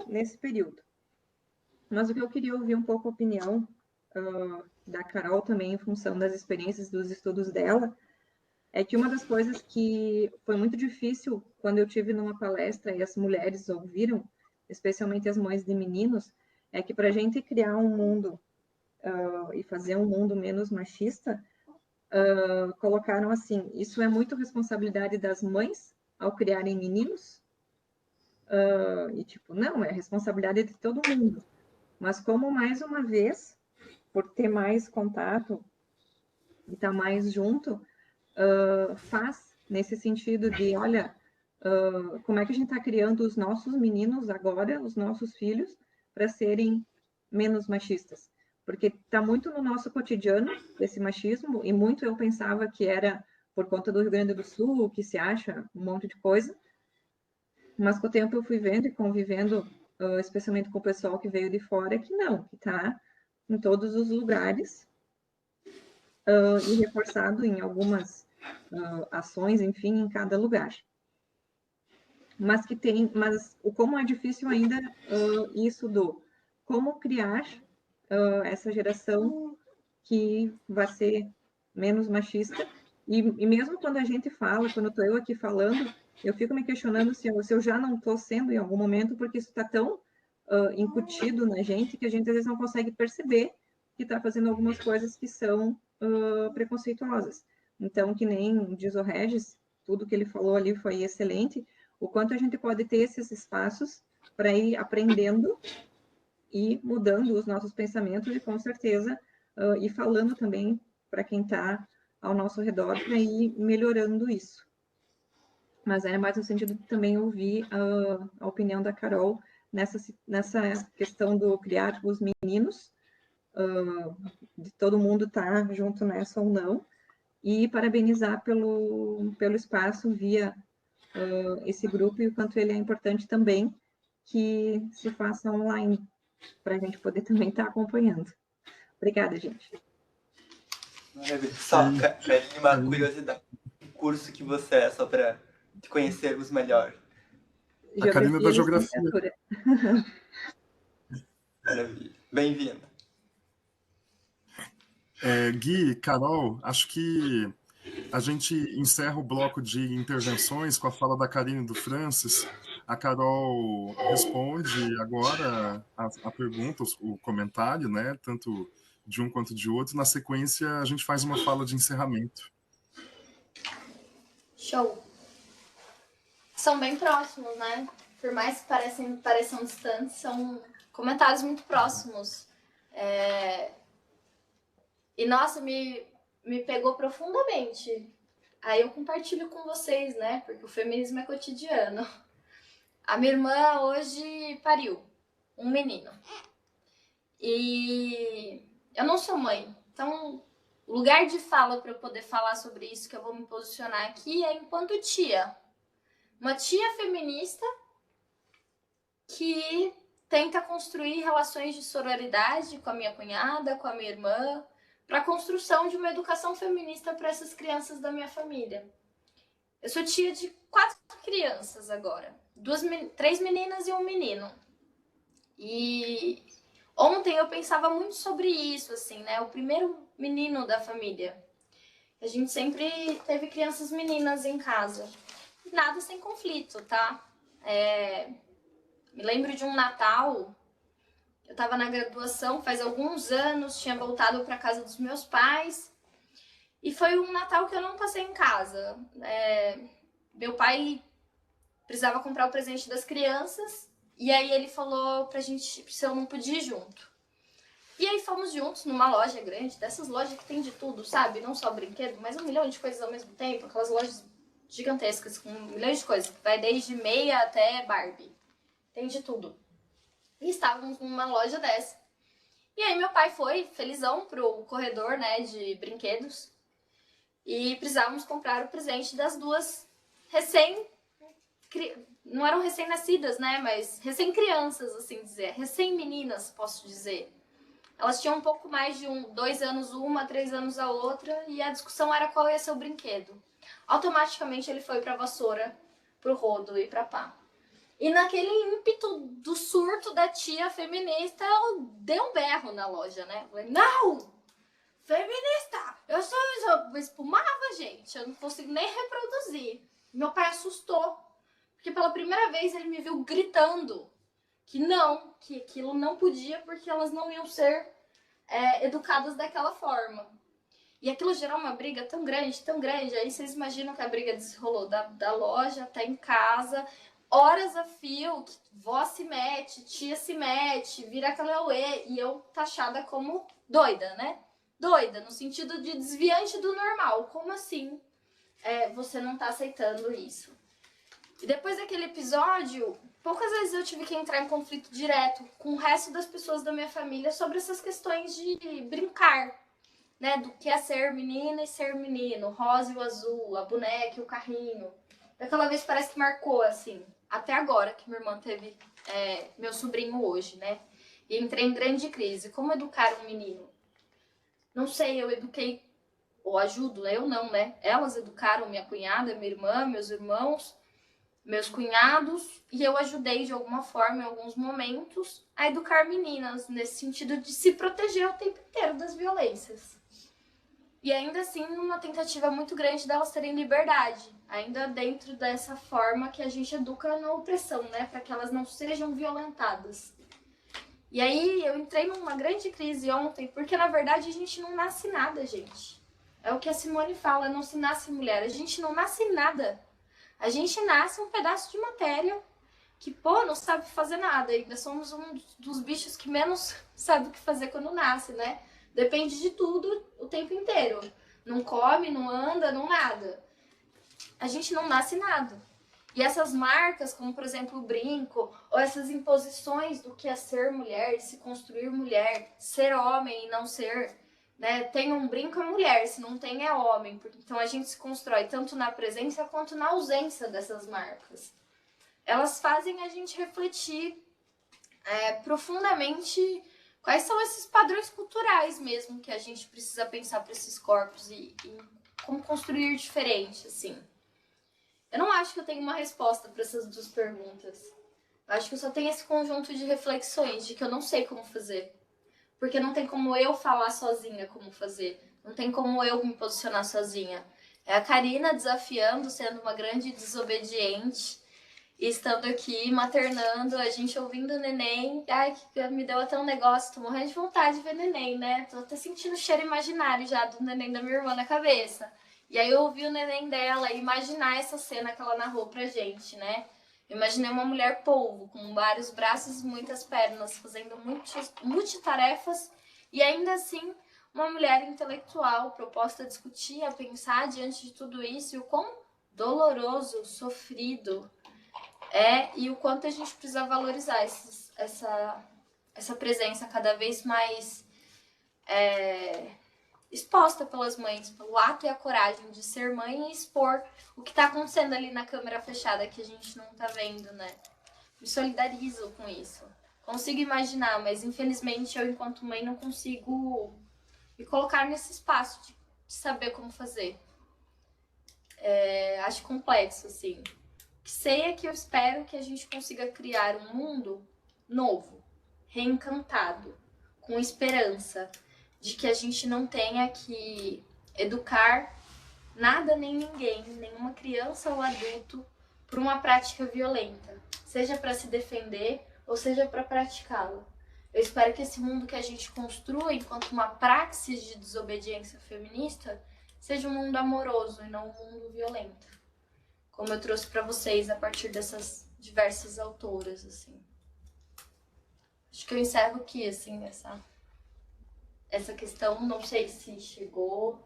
nesse período. Mas o que eu queria ouvir um pouco a opinião da Carol também, em função das experiências dos estudos dela, é que uma das coisas que foi muito difícil quando eu tive numa palestra e as mulheres ouviram, especialmente as mães de meninos, é que para a gente criar um mundo e fazer um mundo menos machista, colocaram assim, isso é muito responsabilidade das mães ao criarem meninos, e tipo, não, é responsabilidade de todo mundo. Mas como, mais uma vez, por ter mais contato e estar mais junto, faz nesse sentido de, olha, como é que a gente está criando os nossos meninos agora, os nossos filhos, para serem menos machistas. Porque está muito no nosso cotidiano esse machismo, e muito eu pensava que era por conta do Rio Grande do Sul, que se acha um monte de coisa, mas com o tempo eu fui vendo e convivendo, especialmente com o pessoal que veio de fora, que não, que está em todos os lugares, e reforçado em algumas ações, enfim, em cada lugar. Mas como é difícil ainda isso do como criar essa geração que vai ser menos machista, e mesmo quando a gente fala, quando estou eu aqui falando, eu fico me questionando se eu já não estou sendo em algum momento, porque isso está tão incutido na gente que a gente às vezes não consegue perceber que está fazendo algumas coisas que são preconceituosas. Então, que nem diz o Regis, tudo que ele falou ali foi excelente, o quanto a gente pode ter esses espaços para ir aprendendo e mudando os nossos pensamentos e, com certeza, ir falando também para quem está ao nosso redor para ir melhorando isso. Mas é mais no sentido de também ouvir a opinião da Carol nessa questão do criar os meninos, de todo mundo estar junto nessa ou não, e parabenizar pelo espaço via esse grupo e o quanto ele é importante também que se faça online, para a gente poder também estar acompanhando. Obrigada, gente.
Maravilha. Só, Karine, uma curiosidade. Que curso que você é, só para te conhecermos melhor?
A Karine é da Geografia.
Maravilha. Bem-vinda.
Gui, Carol, acho que a gente encerra o bloco de intervenções com a fala da Karine e do Francis. A Carol responde agora a pergunta, o comentário, né, tanto de um quanto de outro. Na sequência, a gente faz uma fala de encerramento.
Show. São bem próximos, né? Por mais que pareçam distantes, são comentários muito próximos. E, nossa, me pegou profundamente. Aí eu compartilho com vocês, né? Porque o feminismo é cotidiano. A minha irmã hoje pariu um menino. E eu não sou mãe. Então, o lugar de fala para eu poder falar sobre isso, que eu vou me posicionar aqui, é enquanto tia. Uma tia feminista que tenta construir relações de sororidade com a minha cunhada, com a minha irmã, para a construção de uma educação feminista para essas crianças da minha família. Eu sou tia de 4 crianças agora. 3 meninas e um menino. E ontem eu pensava muito sobre isso, assim, né? O primeiro menino da família. A gente sempre teve crianças meninas em casa. Nada sem conflito, tá? Me lembro de um Natal. Eu tava na graduação faz alguns anos, tinha voltado para casa dos meus pais. E foi um Natal que eu não passei em casa. Meu pai precisava comprar o presente das crianças. E aí ele falou pra gente se eu não podia ir junto. E aí fomos juntos numa loja grande, dessas lojas que tem de tudo, sabe? Não só brinquedo, mas 1 milhão de coisas ao mesmo tempo. Aquelas lojas gigantescas com 1 milhão de coisas. Vai desde meia até Barbie. Tem de tudo. E estávamos numa loja dessa. E aí meu pai foi felizão pro corredor, né, de brinquedos. E precisávamos comprar o presente das duas não eram recém-nascidas, né, mas recém-crianças, assim dizer. Recém-meninas, posso dizer. Elas tinham um pouco mais de 2 anos uma, 3 anos a outra. E a discussão era qual ia ser o brinquedo. Automaticamente ele foi pra vassoura, pro rodo e pra pá. E naquele ímpeto do surto da tia feminista, eu dei um berro na loja, né? Falei, não! Feminista! Eu espumava, gente. Eu não consigo nem reproduzir. Meu pai assustou. Porque pela primeira vez ele me viu gritando que não, que aquilo não podia porque elas não iam ser educadas daquela forma. E aquilo gerou uma briga tão grande. Aí vocês imaginam que a briga desrolou da loja até em casa. Horas a fio, que vó se mete, tia se mete, vira aquela auê. E eu taxada como doida, né? Doida, no sentido de desviante do normal. Como assim você não tá aceitando isso? E depois daquele episódio, poucas vezes eu tive que entrar em conflito direto com o resto das pessoas da minha família sobre essas questões de brincar, né? Do que é ser menina e ser menino, rosa e o azul, a boneca e o carrinho. Daquela vez parece que marcou, assim, até agora que minha irmã teve meu sobrinho hoje, né? E entrei em grande crise. Como educar um menino? Não sei, eu eduquei, ou ajudo, eu não, né? Elas educaram minha cunhada, minha irmã, meus irmãos, meus cunhados, e eu ajudei de alguma forma, em alguns momentos, a educar meninas, nesse sentido de se proteger o tempo inteiro das violências. E ainda assim, numa tentativa muito grande delas terem liberdade, ainda dentro dessa forma que a gente educa na opressão, né? Para que elas não sejam violentadas. E aí eu entrei numa grande crise ontem, porque na verdade a gente não nasce nada, gente. É o que a Simone fala, não se nasce mulher, a gente não nasce nada. A gente nasce um pedaço de matéria que, não sabe fazer nada. Ainda somos um dos bichos que menos sabe o que fazer quando nasce, né? Depende de tudo o tempo inteiro. Não come, não anda, não nada. A gente não nasce nada. E essas marcas, como por exemplo o brinco, ou essas imposições do que é ser mulher, se construir mulher, ser homem e não ser né? Tem um brinco é mulher, se não tem é homem. Então a gente se constrói tanto na presença quanto na ausência dessas marcas. Elas fazem a gente refletir profundamente quais são esses padrões culturais mesmo que a gente precisa pensar para esses corpos e como construir diferente, assim. Eu não acho que eu tenho uma resposta para essas duas perguntas. Eu acho que eu só tenho esse conjunto de reflexões de que eu não sei como fazer. Porque não tem como eu falar sozinha como fazer. Não tem como eu me posicionar sozinha. É a Karina desafiando, sendo uma grande desobediente, e estando aqui, maternando, a gente ouvindo o neném. Ai, que me deu até um negócio, tô morrendo de vontade de ver neném, né? Tô até sentindo o cheiro imaginário já do neném da minha irmã na cabeça. E aí eu ouvi o neném dela e imaginar essa cena que ela narrou pra gente, né? Eu imaginei uma mulher polvo, com vários braços e muitas pernas, fazendo multitarefas, e ainda assim uma mulher intelectual, proposta a discutir, a pensar diante de tudo isso, e o quão doloroso, sofrido e o quanto a gente precisa valorizar essa presença cada vez mais exposta pelas mães, pelo ato e a coragem de ser mãe e expor o que está acontecendo ali na câmera fechada que a gente não está vendo, né? Me solidarizo com isso. Consigo imaginar, mas infelizmente eu, enquanto mãe, não consigo me colocar nesse espaço de saber como fazer. Acho complexo, assim. O que sei é que eu espero que a gente consiga criar um mundo novo, reencantado, com esperança, de que a gente não tenha que educar nada nem ninguém, nenhuma criança ou adulto, por uma prática violenta, seja para se defender ou seja para praticá-la. Eu espero que esse mundo que a gente construa enquanto uma praxis de desobediência feminista seja um mundo amoroso e não um mundo violento, como eu trouxe para vocês a partir dessas diversas autoras, assim. Acho que eu encerro aqui, assim, essa questão. Não sei se chegou,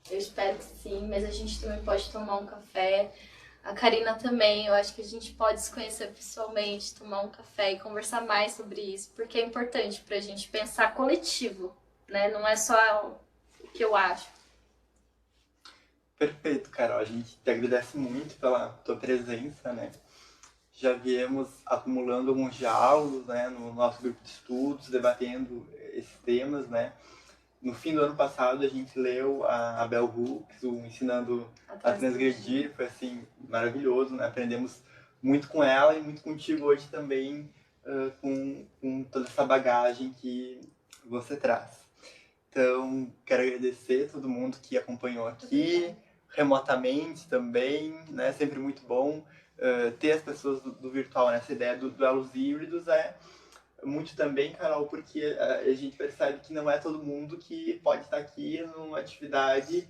eu espero que sim, mas a gente também pode tomar um café. A Karina também, eu acho que a gente pode se conhecer pessoalmente, tomar um café e conversar mais sobre isso, porque é importante pra gente pensar coletivo, né? Não é só o que eu acho.
Perfeito, Carol. A gente te agradece muito pela tua presença, né? Já viemos acumulando alguns diálogos, né, no nosso grupo de estudos, debatendo esses temas, né? No fim do ano passado, a gente leu a Bell Hooks, o Ensinando a Transgredir, foi, assim, maravilhoso, né? Aprendemos muito com ela e muito contigo hoje também, com toda essa bagagem que você traz. Então, quero agradecer a todo mundo que acompanhou aqui, remotamente também, né? Sempre muito bom ter as pessoas do virtual, né? Essa ideia do duelos híbridos muito também, Carol, porque a gente percebe que não é todo mundo que pode estar aqui numa atividade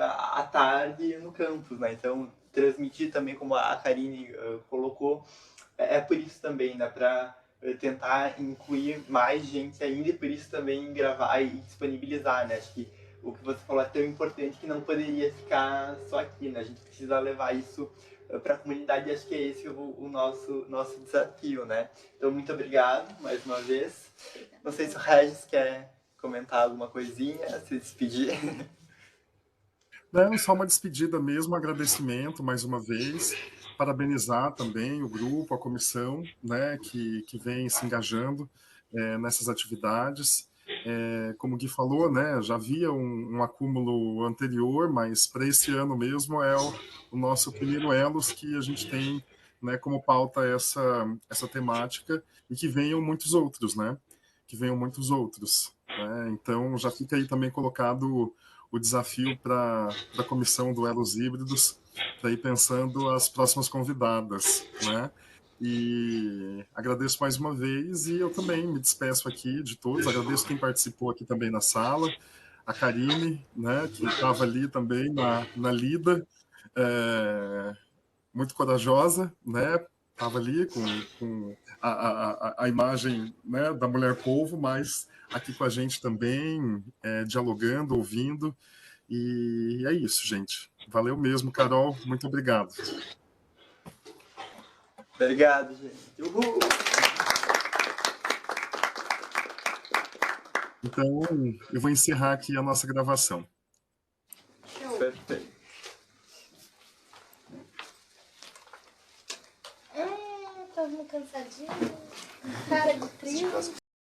à tarde no campus, né? Então, transmitir também, como a Karine colocou, é por isso também, né? Para tentar incluir mais gente ainda, e por isso também gravar e disponibilizar, né? Acho que o que você falou é tão importante que não poderia ficar só aqui, né? A gente precisa levar isso para a comunidade, e acho que é esse o nosso desafio, né? Então, muito obrigado mais uma vez. Não sei se o Regis quer comentar alguma coisinha, se despedir.
Não, só uma despedida mesmo, um agradecimento mais uma vez, parabenizar também o grupo, a comissão, né, que vem se engajando nessas atividades. Como o Gui falou, né, já havia um acúmulo anterior, mas para esse ano mesmo é o nosso primeiro Elos que a gente tem, né, como pauta essa temática, e que venham muitos outros, né? Que venham muitos outros, né? Então já fica aí também colocado o desafio para a comissão do Elos Híbridos, para ir pensando as próximas convidadas, né? E agradeço mais uma vez, e eu também me despeço aqui de todos, agradeço quem participou aqui também na sala, a Karine, né, que estava ali também na lida, muito corajosa, né, estava ali com a imagem, né, da mulher polvo, mas aqui com a gente também, dialogando, ouvindo, e é isso, gente. Valeu mesmo, Carol, muito obrigado.
Obrigado, gente. Uhul!
Então, eu vou encerrar aqui a nossa gravação.
Perfeito.
Tô muito cansadinha. Cara de trio.